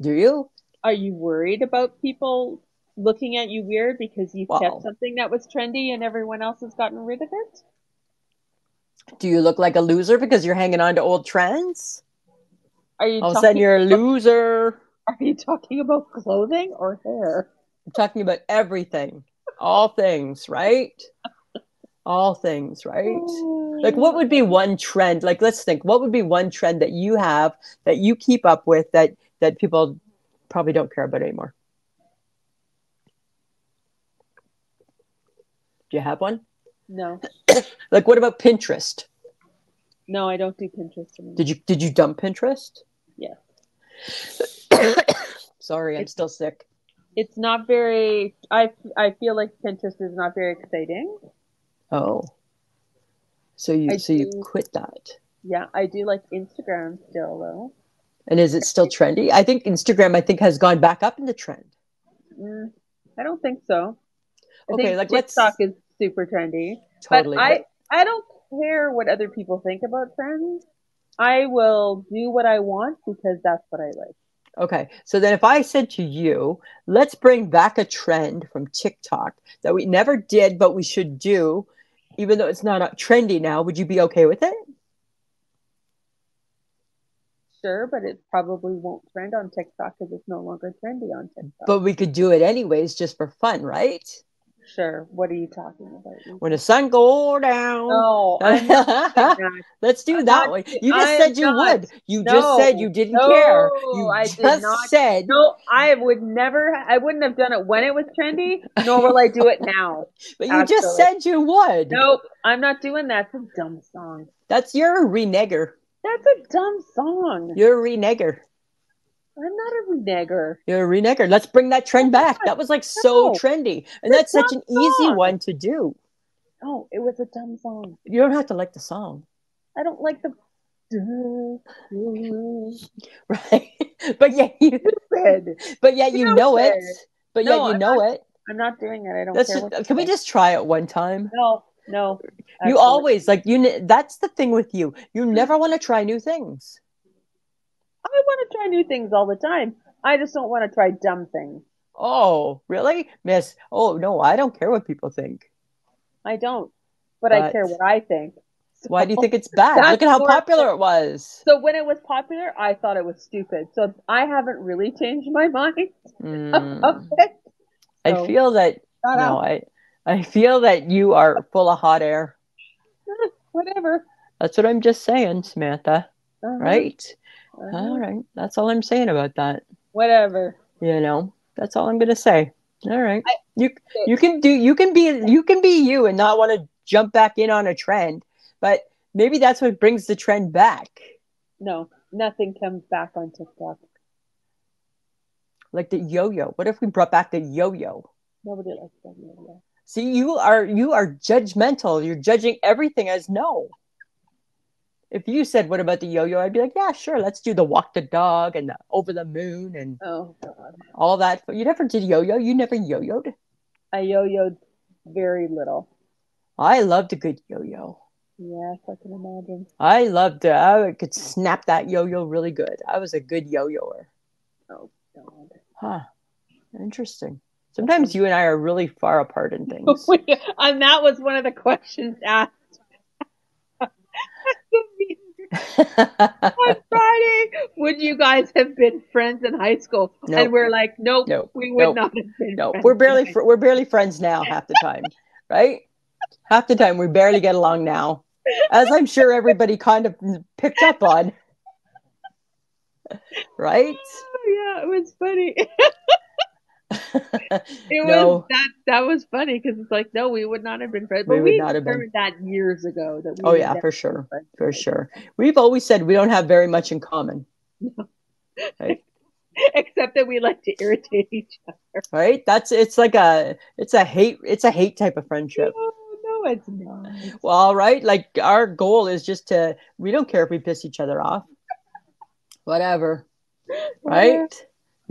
Do you? Are you worried about people looking at you weird because you kept something that was trendy and everyone else has gotten rid of it? Do you look like a loser because you're hanging on to old trends? All of a sudden you're a loser. Are you talking about clothing or hair? I'm talking about everything. All things, right? All things, right? Like, what would be one trend? Like, let's think. What would be one trend that you have, that you keep up with, that people probably don't care about anymore? Do you have one? No. Like, what about Pinterest? No, I don't do Pinterest anymore. Did you dump Pinterest? Yeah. Sorry, I'm still sick. It's not very. I feel like Pinterest is not very exciting. Oh. So you quit that? Yeah, I do like Instagram still though. And is it still trendy? I think Instagram has gone back up in the trend. I don't think so. I think like TikTok is super trendy. Totally. But I don't care what other people think about trends. I will do what I want because that's what I like. Okay. So then if I said to you, let's bring back a trend from TikTok that we never did, but we should do, even though it's not trendy now, would you be okay with it? Sure, but it probably won't trend on TikTok because it's no longer trendy on TikTok. But we could do it anyways, just for fun, right? Sure. What are you talking about, When Lisa? the sun go down. No, I'm not doing that. Let's do I'm that not. one. You I just am said you not. would. You just said No, you didn't care. no, You I did just not. said. No, I would never. I wouldn't have done it when it was trendy, nor will I do it now. But you just Actually, said you would. nope. I'm not doing that. It's a dumb song. That's your renegger. That's a dumb song. You're a renegger. I'm not a renegger. You're a renegger. Let's bring that trend back. That was like so No, trendy. And it's that's a such an dumb easy song. one to do. No, it was a dumb song. You don't have to like the song. I don't like the. Right? But yet you but yet you know it. But yet you know it. I'm not doing it. I don't care what. Can we just try it one time? No. You always like that's the thing with you. You never want to try new things. I want to try new things all the time. I just don't want to try dumb things. Oh, really? Miss? Oh, no, I don't care what people think. I don't. But I care what I think. So why do you think it's bad? Look at how popular it was. So when it was popular, I thought it was stupid. So I haven't really changed my mind about it. I feel that I feel that you are full of hot air. Whatever. That's what I'm just saying, Samantha. Right? All right. That's all I'm saying about that. Whatever. You know, that's all I'm gonna say. All right. You can be you and not want to jump back in on a trend, but maybe that's what brings the trend back. No, nothing comes back on TikTok. Like the yo-yo. What if we brought back the yo-yo? Nobody likes the yo-yo. See, you are judgmental. You're judging everything as no. If you said, what about the yo-yo? I'd be like, yeah, sure. Let's do the walk the dog and the over the moon and all that. You never did yo-yo? You never yo-yoed? I yo-yoed very little. I loved a good yo-yo. Yes, I can imagine. I could snap that yo-yo really good. I was a good yo-yoer. Oh, God. Huh. Interesting. Sometimes you and I are really far apart in things. And that was one of the questions asked. On Friday, would you guys have been friends in high school? Nope. And we're like, nope, we would not have been. No, we're barely friends now half the time, right? Half the time we barely get along now, as I'm sure everybody kind of picked up on, right? Oh, yeah, it was funny. That was funny because it's like, no, we would not have been friends. But we determined that years ago. That we for sure. We've always said we don't have very much in common. No. Right? Except that we like to irritate each other. Right? It's a hate type of friendship. No, it's not. Well, right? Like our goal is just we don't care if we piss each other off. Whatever. Right?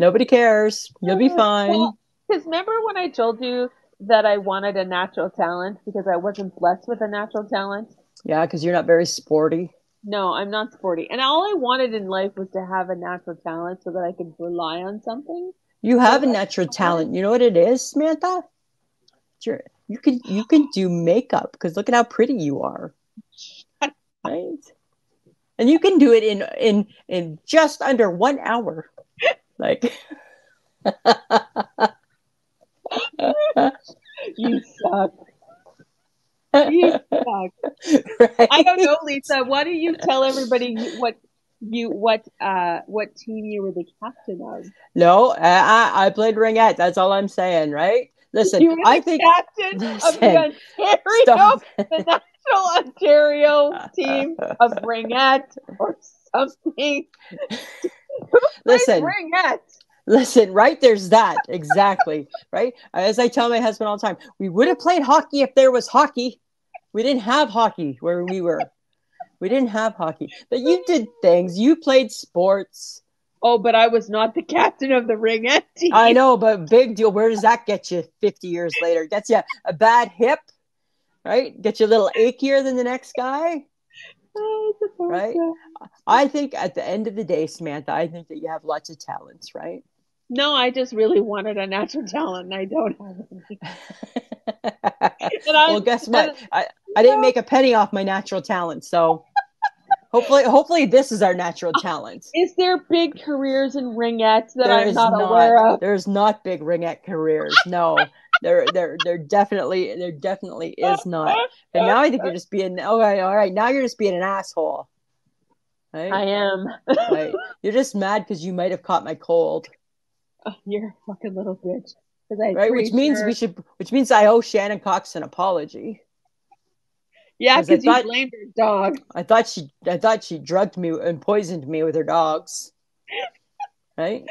Nobody cares. You'll be fine. Because remember when I told you that I wanted a natural talent because I wasn't blessed with a natural talent? Yeah, because you're not very sporty. No, I'm not sporty. And all I wanted in life was to have a natural talent so that I could rely on something. You have a natural talent. You know what it is, Samantha? You can do makeup because look at how pretty you are. Right? And you can do it in just under 1 hour. Like you suck. You suck. Right? I don't know, Lisa. Why don't you tell everybody what team you were the captain of? No, I played ringette. That's all I'm saying, right? Listen, you were the captain of the National Ontario team of ringette or something. Listen, right? There's that. Exactly. Right? As I tell my husband all the time, we would have played hockey if there was hockey. We didn't have hockey where we were. We didn't have hockey. But you did things. You played sports. Oh, but I was not the captain of the ringette team. I know, but big deal. Where does that get you 50 years later? Gets you a bad hip, right? Get you a little achier than the next guy. Right? I think at the end of the day, Samantha, I think that you have lots of talents, right? No, I just really wanted a natural talent and I don't have any. Well, guess what? I didn't make a penny off my natural talent, so Hopefully this is our natural talent. Is there big careers in ringettes that There I'm is not not. aware of? There's not big ringette careers. No, there definitely is not. And now I think you're just being okay. All right, now you're just being an asshole. Right? I am. Right. You're just mad because you might have caught my cold. Oh, you're a fucking little bitch. I'm Right, pretty sure. which means I owe Shannon Cox an apology. Yeah, Because because you blamed her dog. I thought she drugged me and poisoned me with her dogs. Right?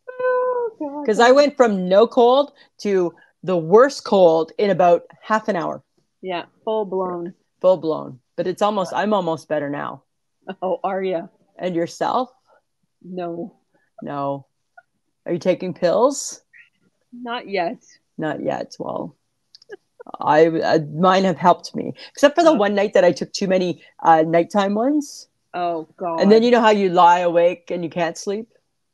Oh god. Because I went from no cold to the worst cold in about half an hour. Yeah, full blown. Full blown. But I'm almost better now. Oh, are you? And yourself? No. No. Are you taking pills? Not yet. Not yet. Well, mine have helped me, except for the one night that I took too many nighttime ones. Oh god. And then you know how you lie awake and you can't sleep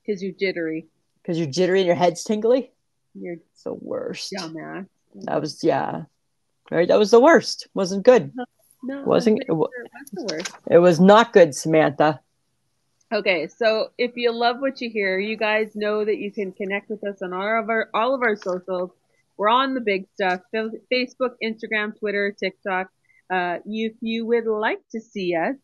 because you're jittery. Because you're jittery and your head's tingly. It's the worst. Dumbass. That was right. That was the worst. Wasn't good. No, wasn't it? Was the worst. It was not good, Samantha. Okay, so if you love what you hear, you guys know that you can connect with us on all of our socials. We're on the big stuff: Facebook, Instagram, Twitter, TikTok. If you would like to see us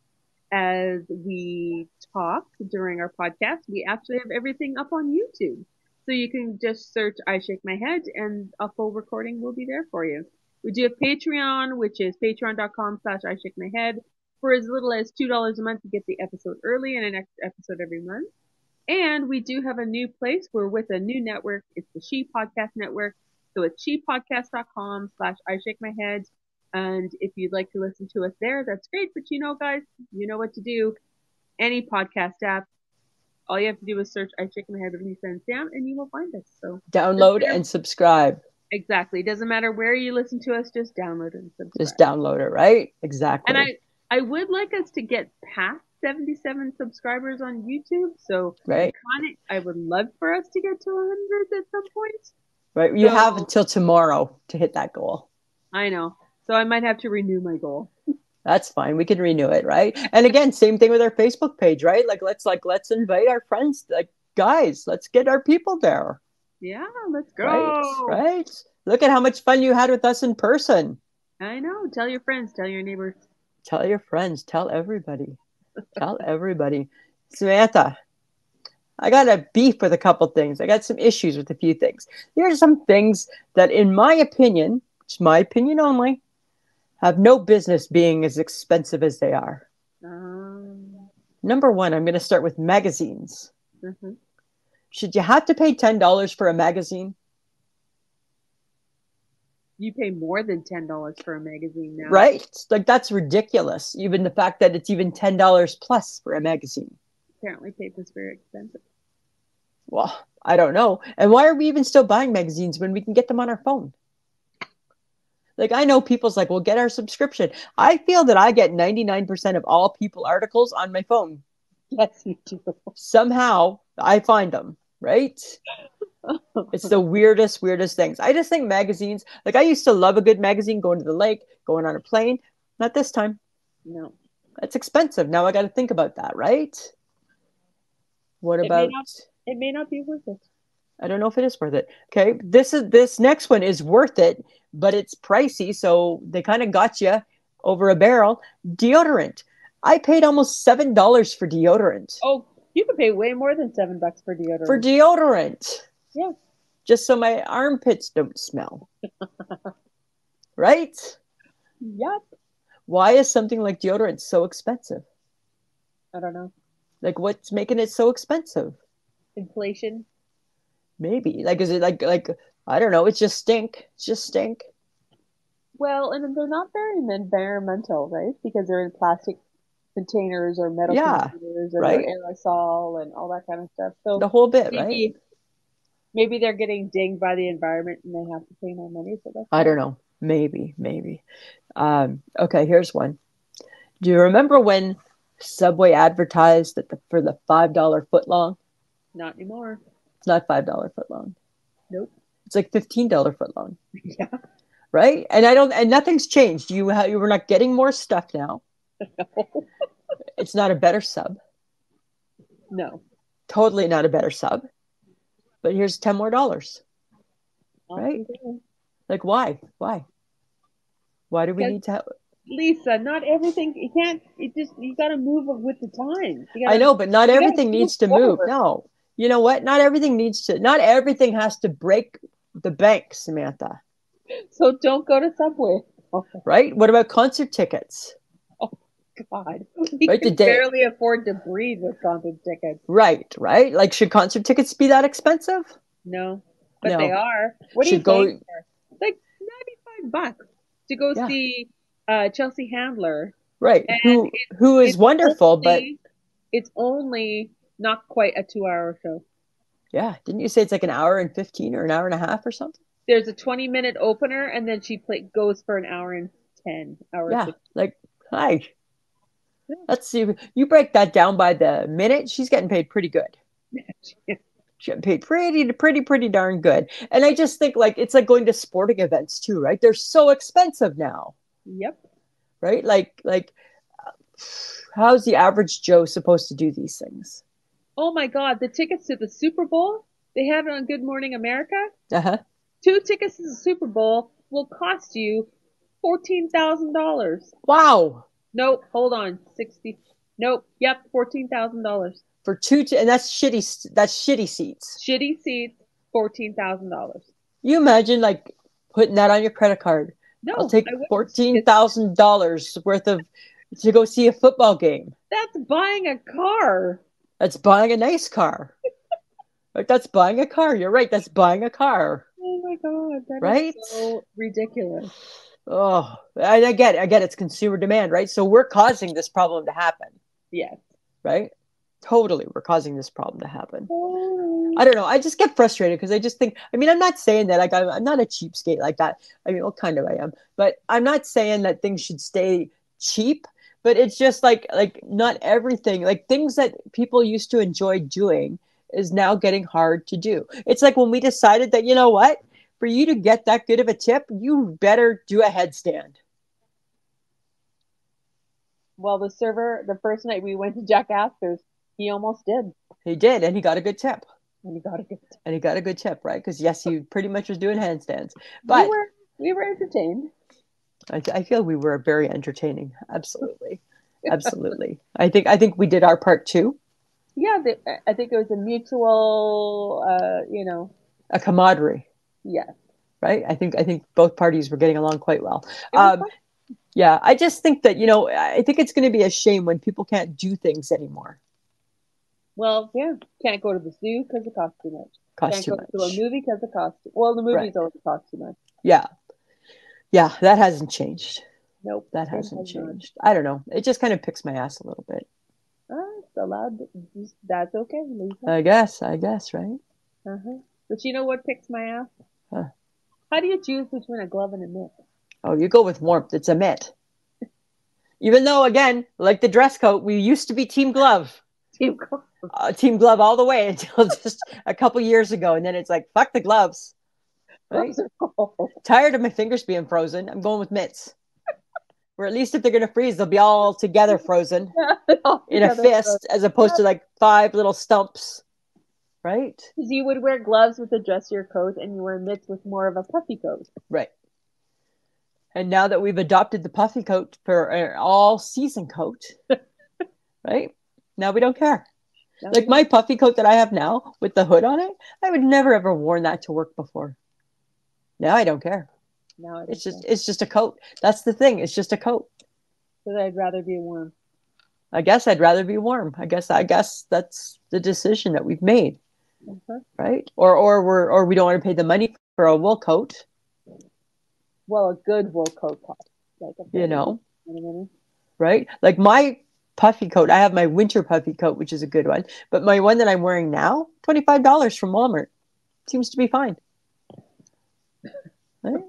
as we talk during our podcast, we actually have everything up on YouTube. So you can just search I Shake My Head and a full recording will be there for you. We do have Patreon, which is patreon.com/I Shake My Head. For as little as $2 a month, you get the episode early and an extra episode every month. And we do have a new place. We're with a new network. It's the She Podcast Network. So it's shepodcast.com/I Shake My Head. And if you'd like to listen to us there, that's great. But you know, guys, you know what to do. Any podcast app, all you have to do is search I Shake My Head with Lisa and Sam, and you will find us. So download and subscribe. Exactly. It doesn't matter where you listen to us, just download and subscribe. Just download it, right? Exactly. And I would like us to get past 77 subscribers on YouTube. So right. I would love for us to get to 100 at some point. Right. You have until tomorrow to hit that goal. I know. So I might have to renew my goal. That's fine. We can renew it, right? And again, same thing with our Facebook page, right? Let's invite our friends. Like, guys, let's get our people there. Yeah, let's go. Right? Look at how much fun you had with us in person. I know. Tell your friends. Tell your neighbors. Tell your friends. Tell everybody. Tell everybody. Samantha, I got a beef with a couple things. I got some issues with a few things. Here are some things that, in my opinion, it's my opinion only, have no business being as expensive as they are. Number one, I'm going to start with magazines. Mm-hmm. Should you have to pay $10 for a magazine? You pay more than $10 for a magazine now. Right? Like, that's ridiculous. Even the fact that it's even $10 plus for a magazine. Apparently paper's very expensive. Well, I don't know. And why are we even still buying magazines when we can get them on our phone? Like, I know people's like, well, get our subscription. I feel that I get 99% of all People articles on my phone. Yes, you do. Somehow I find them, right? It's the weirdest things. I just think magazines, like, I used to love a good magazine, going to the lake, going on a plane. Not this time. No. That's expensive. Now I got to think about that, right? What about... It may not be worth it. I don't know if it is worth it. Okay, this next one is worth it, but it's pricey, so they kind of got you over a barrel. Deodorant. I paid almost $7 for deodorant. Oh, you could pay way more than $7 for deodorant. For deodorant. Yeah. Just so my armpits don't smell. Right? Yep. Why is something like deodorant so expensive? I don't know. Like, what's making it so expensive? Inflation. Maybe. Like, is it like I don't know, it's just stink. It's just stink. Well, and they're not very environmental, right? Because they're in plastic containers or metal containers or aerosol and all that kind of stuff. So the whole bit, right? Maybe they're getting dinged by the environment and they have to pay more money. So that's I don't know. Maybe. Okay, here's one. Do you remember when Subway advertised that for the $5 footlong? Not anymore. It's not $5 footlong. Nope. It's like $15 footlong. Yeah. Right? And nothing's changed. You were not getting more stuff now. No. It's not a better sub. No. Totally not a better sub. But here's $10 more. Right? Like, why? Why? Why do we need to have... Lisa, not everything, you gotta move with the times. I know, but not everything needs to move. No. You know what? Not everything has to break the bank, Samantha. So don't go to Subway. Right? What about concert tickets? Oh, God. We can barely afford to breathe with concert tickets. Right. Like, should concert tickets be that expensive? No. But they are. What do you think? Like $95 to go see Chelsea Handler. Right. Who is wonderful, but it's only not quite a 2-hour show. Yeah. Didn't you say it's like an hour and 15 or an hour and a half or something? There's a 20-minute opener, and then she goes for an hour and 10. Yeah. 15. Like, hi. Let's see. You break that down by the minute, she's getting paid pretty good. She's getting paid pretty darn good. And I just think, like, it's like going to sporting events too, right? They're so expensive now. Yep. Right? Like, how's the average Joe supposed to do these things? Oh my God! The tickets to the Super Bowl, they have it on Good Morning America. 2 tickets to the Super Bowl will cost you $14,000. Wow. Nope. Hold on. 60. Nope. Yep. $14,000 for 2. And that's shitty. That's shitty seats. Shitty seats. $14,000. You imagine like putting that on your credit card? No, I'll take $14,000 worth of to go see a football game. That's buying a car. That's buying a nice car. Like, that's buying a car. You're right. That's buying a car. Oh my God. That is so ridiculous. Oh, I get it's consumer demand, right? So we're causing this problem to happen. Yes. Right? Totally. We're causing this problem to happen. I don't know. I just get frustrated because I just think, I mean, I'm not saying that like I'm not a cheapskate like that. I mean, well, kind of I am, but I'm not saying that things should stay cheap, but it's just like not everything, like things that people used to enjoy doing is now getting hard to do. It's like when we decided that, you know what, for you to get that good of a tip, you better do a headstand. Well, the server, the first night we went to Jack Astor's, he almost did. He did, and he got a good tip. And he got a good tip, right? Because yes, he pretty much was doing handstands. But we were entertained. I feel we were very entertaining. Absolutely. Absolutely. I think we did our part too. Yeah, I think it was a mutual, a camaraderie. Yeah. Right. I think both parties were getting along quite well. Yeah, I just think that, I think it's going to be a shame when people can't do things anymore. Well, yeah, can't go to the zoo because it costs too much. Can't go to a movie because it costs. Well, the movies always cost too much. Yeah, that hasn't changed. Nope, that hasn't changed. I don't know. It just kind of picks my ass a little bit. It's allowed. That's okay, Lisa. I guess, right? But you know what picks my ass? Huh. How do you choose between a glove and a mitt? Oh, you go with warmth. It's a mitt. Even though, again, like the dress coat, we used to be team glove. Team glove all the way until just a couple years ago. And then it's like, fuck the gloves. Right? Tired of my fingers being frozen. I'm going with mitts. Or at least if they're going to freeze, they'll be all together frozen in a fist as opposed to like 5 little stumps. Right? Because you would wear gloves with a dressier coat and you wear mitts with more of a puffy coat. Right. And now that we've adopted the puffy coat for an all-season coat, right? Now we don't care. Like my puffy coat that I have now with the hood on it, I would never ever worn that to work before. Now I don't care. It's just a coat. That's the thing. It's just a coat. Because I'd rather be warm. I guess I'd rather be warm. I guess that's the decision that we've made. Right? Or we don't want to pay the money for a wool coat. Well, a good wool coat costs like right? Like my puffy coat, I have my winter puffy coat, which is a good one, but my one that I'm wearing now, $25 from Walmart, seems to be fine. Right?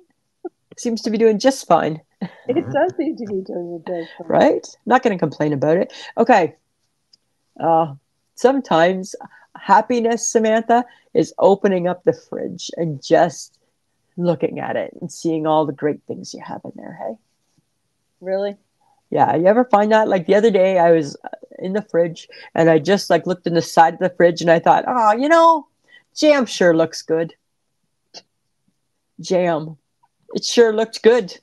Seems to be doing just fine. It does seem to be doing just fine. Right? Not going to complain about it. Okay. Sometimes happiness, Samantha, is opening up the fridge and just looking at it and seeing all the great things you have in there. Hey, really? Yeah, you ever find that? Like the other day, I was in the fridge and I just like looked in the side of the fridge and I thought, oh, jam sure looks good. Jam. It sure looked good.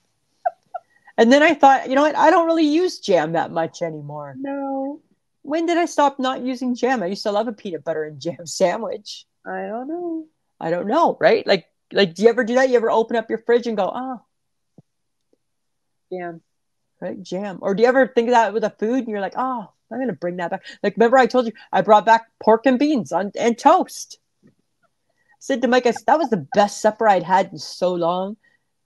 And then I thought, you know what? I don't really use jam that much anymore. No, When did I stop not using jam? I used to love a peanut butter and jam sandwich. I don't know. I don't know, right? Like, do you ever do that? You ever open up your fridge and go, oh, Jam. right, jam? Or do you ever think of that with a food and you're like, oh, I'm going to bring that back? Like, remember I told you I brought back pork and beans and toast. I said to Mike, that was the best supper I'd had in so long.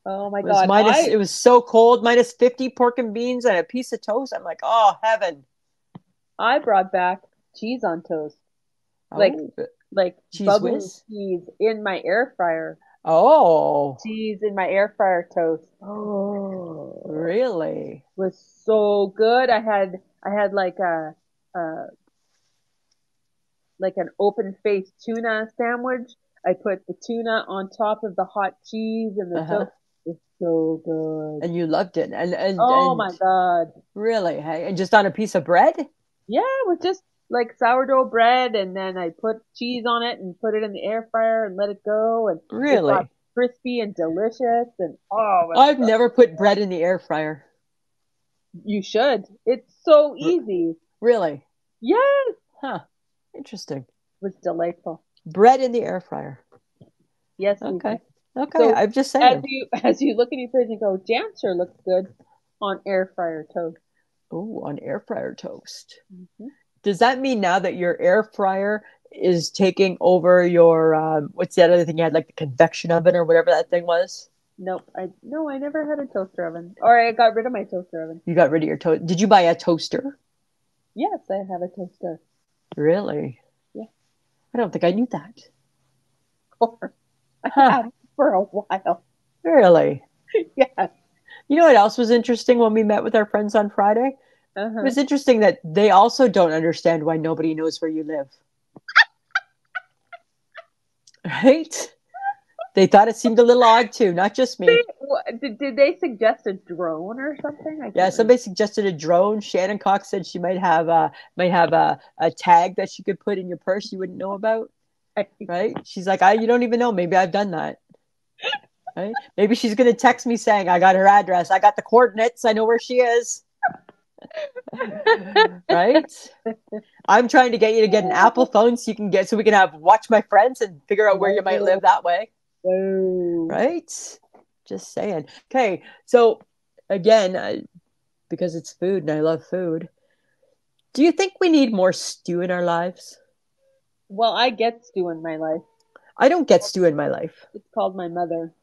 Oh my It was God. it was so cold, -50 pork and beans and a piece of toast. I'm like, oh, heaven. I brought back cheese on toast. Like Oh, like cheese bubbling whiz. cheese in my air fryer. Oh, Cheese in my air fryer toast. Oh, really? was so good. I had uh like an open faced tuna sandwich. I put the tuna on top of the hot cheese and the Uh-huh. toast. It's so good. And you loved it. Oh And my God. really, hey? And just on a piece of bread? Yeah, it was just like sourdough bread, and then I put cheese on it and put it in the air fryer and let it go, and it got Really? crispy and delicious. And oh, it was I've never put bread in the air fryer. you should. It's so R- easy. really? Yes, it Huh. Interesting. was delightful. Bread in the air fryer. Yes, Lisa. Okay. Okay. So I'm just as saying. you look in your fridge and go, jam sure looks good on air fryer toast. Oh, on air fryer toast. Hmm. Does that mean now that your air fryer is taking over your what's that other thing you had, like the convection oven or whatever that thing was? Nope. I never had a toaster oven, or I got rid of my toaster oven. You got rid of your toast. Did you buy a toaster? Yes, I have a toaster. Really? Yeah, I don't think I knew that. of course. I Huh. have for a while. Really? Yes. You know what else was interesting when we met with our friends on Friday? It Uh-huh. was interesting that they also don't understand why nobody knows where you live. Right? They thought it seemed a little odd too, not just me. Did they suggest a drone or something? I Yeah, can't remember. somebody suggested a drone. Shannon Cox said she might have a tag that she could put in your purse you wouldn't know about. Right? She's like, you don't even know. Maybe I've done that. Right? Maybe she's gonna text me saying I got her address. I got the coordinates. I know where she is. Right? I'm trying to get you to get an Apple phone so we can have watch my friends and figure out where you might live that way. Whoa. Right? Just saying. Okay, so again, because it's food and I love food. Do you think we need more stew in our lives? Well, I get stew in my life. I don't get stew in my life. It's called my mother.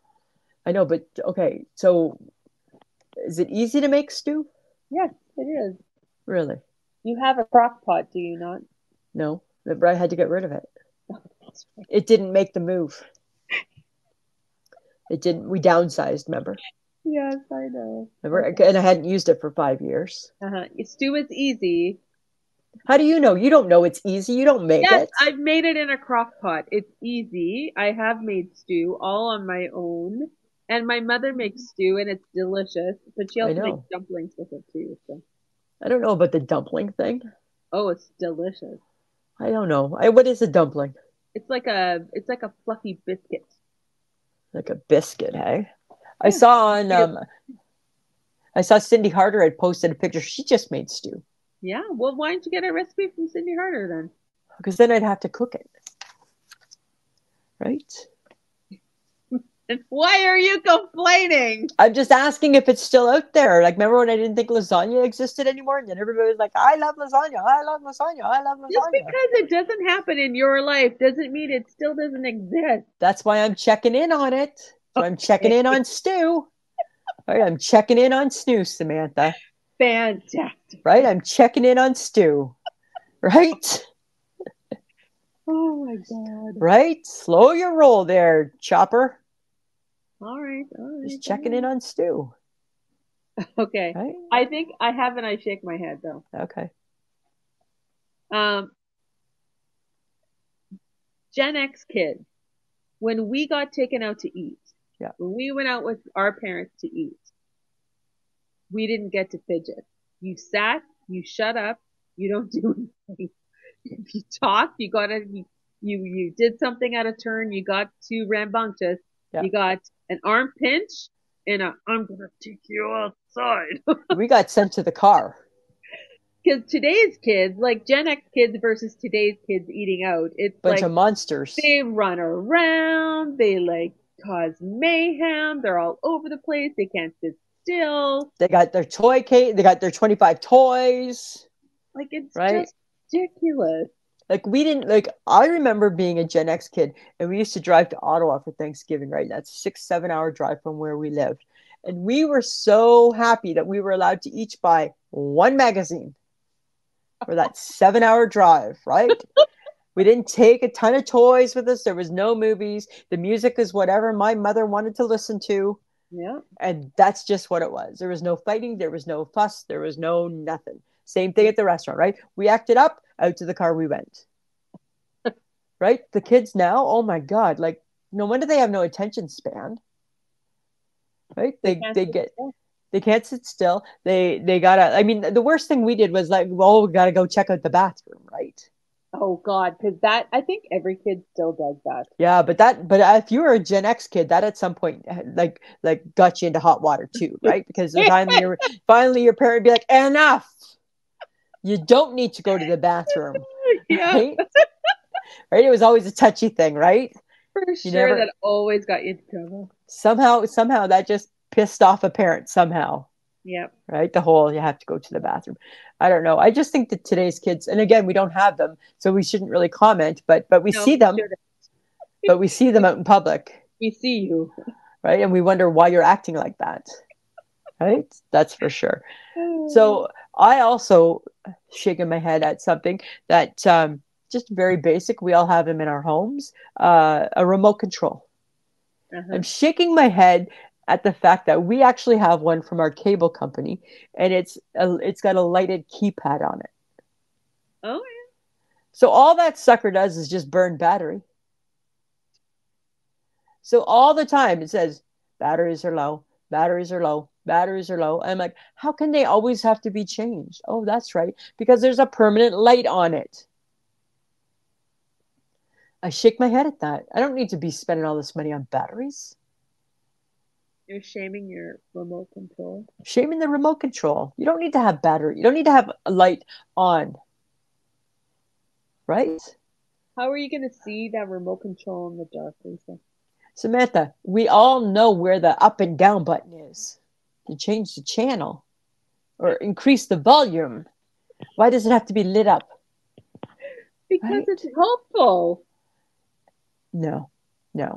I know, but okay. So is it easy to make stew? Yes, it is. Really? You have a crock pot, do you not? No. But I had to get rid of it. It didn't make the move. It didn't. We downsized, remember? Yes, I know. Remember? And I hadn't used it for 5 years. Uh-huh. Stew is easy. How do you know? You don't know it's easy. You don't make Yes, it. I've made it in a crock pot. It's easy. I have made stew all on my own. And my mother makes stew and it's delicious. But she I also makes know. dumplings with it too. So. I don't know about the dumpling thing. Oh, it's delicious. I don't know. What is a dumpling? It's like a fluffy biscuit. Like a biscuit, hey? I Yeah. saw on Yeah. I saw Cindy Harder had posted a picture. She just made stew. Yeah. Well, why don't you get a recipe from Cindy Harder then? Because then I'd have to cook it. Right? And why are you complaining? I'm just asking if it's still out there. Like, remember when I didn't think lasagna existed anymore? And then everybody was like, I love lasagna. I love lasagna. I love Just lasagna. because it doesn't happen in your life doesn't mean it still doesn't exist. That's why I'm checking in on it. So I'm checking Okay. in on stew. Right? I'm checking in on stew, Samantha. Fantastic. Right? I'm checking in on stew. Right? Oh my God. Right? Slow your roll there, chopper. All right. All right. Just checking in on stew. Okay. Right? I think I have and I shake my head though. Okay. Um, Gen X kids, when we got taken out to eat, Yeah. when we went out with our parents to eat, we didn't get to fidget. You sat, you shut up, you don't do anything. If you talk, you did something out of turn, you got too rambunctious, Yeah. you got an arm pinch and a I'm gonna take you outside. We got sent to the car. Because today's kids, like Gen X kids versus today's kids eating out, it's Bunch of like monsters. they run around, they like cause mayhem, they're all over the place, they can't sit still. They got their toy case. They got their 25 toys. Like it's Right? just ridiculous. Like we didn't like. I remember being a Gen X kid, and we used to drive to Ottawa for Thanksgiving. Right, that's 6-7 hour drive from where we lived, and we were so happy that we were allowed to each buy one magazine for that 7-hour drive. Right, we didn't take a ton of toys with us. There was no movies. The music is whatever my mother wanted to listen to. Yeah. And that's just what it was. There was no fighting. There was no fuss. There was no nothing. Same thing at the restaurant, right? We acted up, out to the car we went. Right? The kids now, oh my God, like no wonder they have no attention span. Right? They can't sit still. They gotta, I mean, the worst thing we did was like, well, we gotta go check out the bathroom, right? Oh God, because that I think every kid still does that. Yeah, but if you were a Gen X kid, that at some point like got you into hot water too, right? Because finally your parent would be like, enough. You don't need to go to the bathroom. Yeah. Right? Right? It was always a touchy thing, right? For sure, that always got you into trouble. Somehow that just pissed off a parent somehow. Yep. Right? The whole you have to go to the bathroom. I don't know. I just think that today's kids, and again, we don't have them, so we shouldn't really comment, but we see them. But we see them out in public. We see you. Right? And we wonder why you're acting like that. Right? That's for sure. So I also shaking my head at something that just very basic. We all have them in our homes. A remote control. I'm shaking my head at the fact that we actually have one from our cable company, and it's got a lighted keypad on it. Oh yeah. So all that sucker does is just burn battery. So all the time it says batteries are low, batteries are low, batteries are low. I'm like, how can they always have to be changed? Oh, that's right, because there's a permanent light on it. I shake my head at that. I don't need to be spending all this money on batteries. You're shaming your remote control. Shaming the remote control. You don't need to have battery. You don't need to have a light on. Right? How are you going to see that remote control in the dark, Lisa? Samantha, we all know where the up and down button is to change the channel or increase the volume. Why does it have to be lit up? Because it's helpful. No. Yes.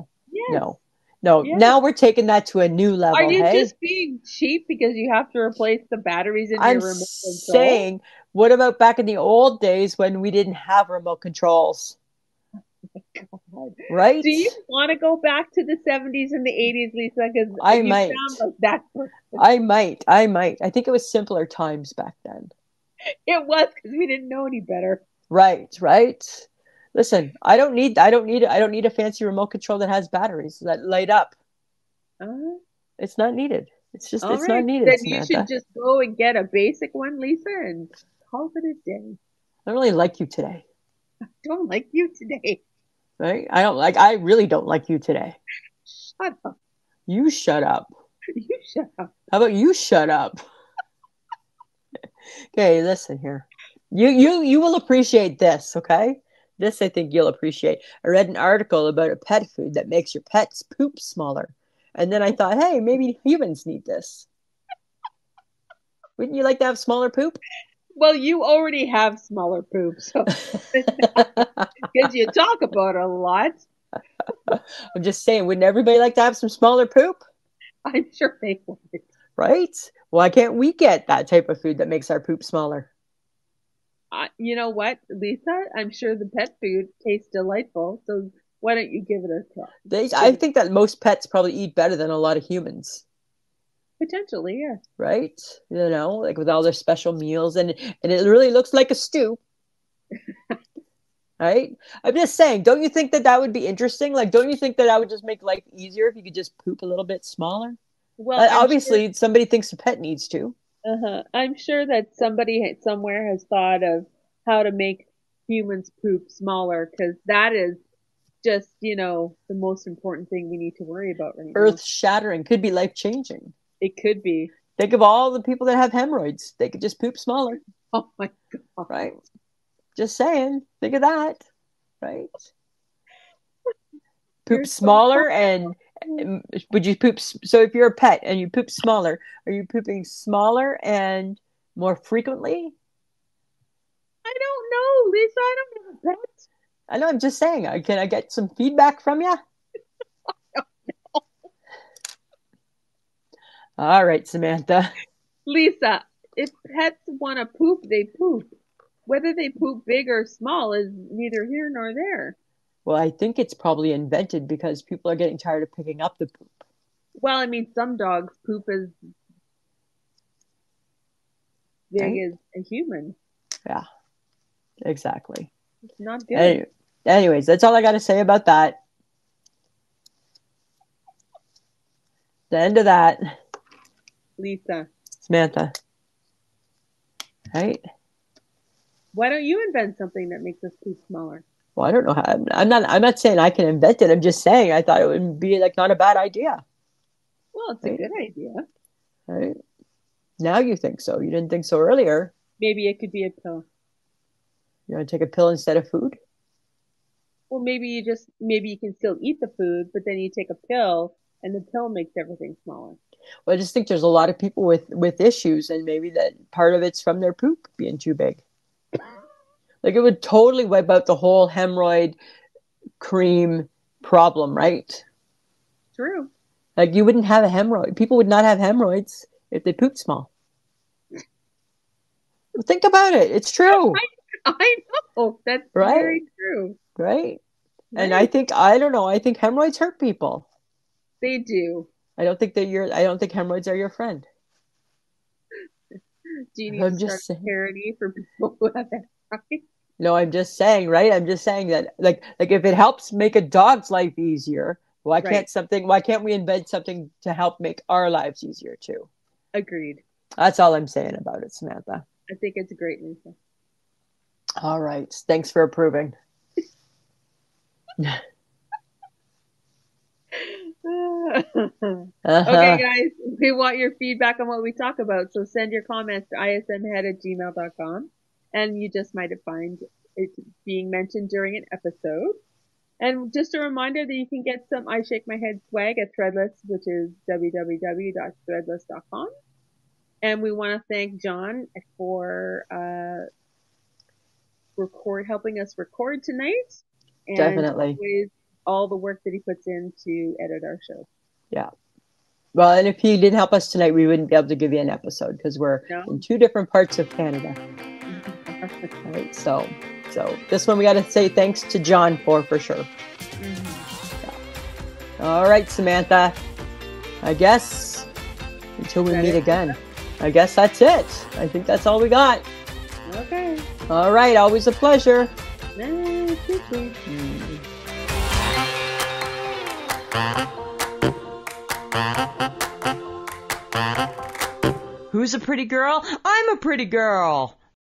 No. Yes. Now we're taking that to a new level. Are you just being cheap because you have to replace the batteries in your remote control? I'm saying, what about back in the old days when we didn't have remote controls? God. Right? Do you want to go back to the 70s and the 80s, Lisa? Because I might. Sound like that person. I might. I think it was simpler times back then. It was because we didn't know any better. Right. Listen, I don't need a fancy remote control that has batteries that light up. It's not needed. It's not needed. Then Samantha. You should just go and get a basic one, Lisa, and call it a day. I don't really like you today. I don't like you today. Right? I really don't like you today. Shut up. You shut up. You shut up. How about you shut up? Okay, listen here. You will appreciate this, okay? This I think you'll appreciate. I read an article about a pet food that makes your pet's poop smaller. And then I thought, hey, maybe humans need this. Wouldn't you like to have smaller poop? Well, you already have smaller poop, so because you talk about it a lot. I'm just saying, wouldn't everybody like to have some smaller poop? I'm sure they would. Right? Why can't we get that type of food that makes our poop smaller? You know what, Lisa? I'm sure the pet food tastes delightful, so why don't you give it a try? I think that most pets probably eat better than a lot of humans. Potentially, yeah. Right? You know, like with all their special meals, and it really looks like a stew. Right? I'm just saying, don't you think that would be interesting? Like, don't you think that would just make life easier if you could just poop a little bit smaller? Well, obviously, somebody thinks a pet needs to. I'm sure that somebody somewhere has thought of how to make humans poop smaller because that is just, the most important thing we need to worry about right now. Earth shattering, could be life changing. It could be. Think of all the people that have hemorrhoids. They could just poop smaller. Oh my God. Right? Just saying. Think of that. Right? Poop smaller and would you poop? So if you're a pet and you poop smaller, are you pooping smaller and more frequently? I don't know, Lisa. I don't have a pet. I know. I'm just saying. Can I get some feedback from you? All right, Samantha. Lisa, if pets want to poop, they poop. Whether they poop big or small is neither here nor there. Well, I think it's probably invented because people are getting tired of picking up the poop. Well, I mean, some dogs poop as big Right? as a human. Yeah, exactly. It's not good. Anyways, that's all I got to say about that. The end of that. Lisa. Samantha. Right? Why don't you invent something that makes us poop smaller? Well, I don't know how. I'm not saying I can invent it. I'm just saying I thought it would be like not a bad idea. Well, it's right? a good idea. Right? Now you think so. You didn't think so earlier. Maybe it could be a pill. You want to take a pill instead of food? Well, maybe you can still eat the food, but then you take a pill and the pill makes everything smaller. Well, I just think there's a lot of people with issues, and maybe that part of it's from their poop being too big. Like it would totally wipe out the whole hemorrhoid cream problem, right? True. Like you wouldn't have a hemorrhoid. People would not have hemorrhoids if they pooped small. Well, think about it. It's true. I know. That's right? Very true. Right? And I think hemorrhoids hurt people. They do. I don't think hemorrhoids are your friend. Do you need to start a parody for people who have hemorrhoids? No, I'm just saying, right? I'm just saying that like if it helps make a dog's life easier, why can't we invent something to help make our lives easier too? Agreed. That's all I'm saying about it, Samantha. I think it's great, Lisa. All right. Thanks for approving. Okay, guys, we want your feedback on what we talk about. So send your comments to ismhead@gmail.com. And you just might find it being mentioned during an episode. And just a reminder that you can get some I Shake My Head swag at Threadless, which is www.threadless.com. And we want to thank John for helping us record tonight. And definitely. Always all the work that he puts in to edit our show. Yeah. Well, and if he didn't help us tonight, we wouldn't be able to give you an episode because we're in two different parts of Canada. Right, so this one we got to say thanks to John for sure. Mm-hmm. Yeah. All right, Samantha. I guess until we meet again. I guess that's it. I think that's all we got. Okay. All right. Always a pleasure. Who's a pretty girl? I'm a pretty girl.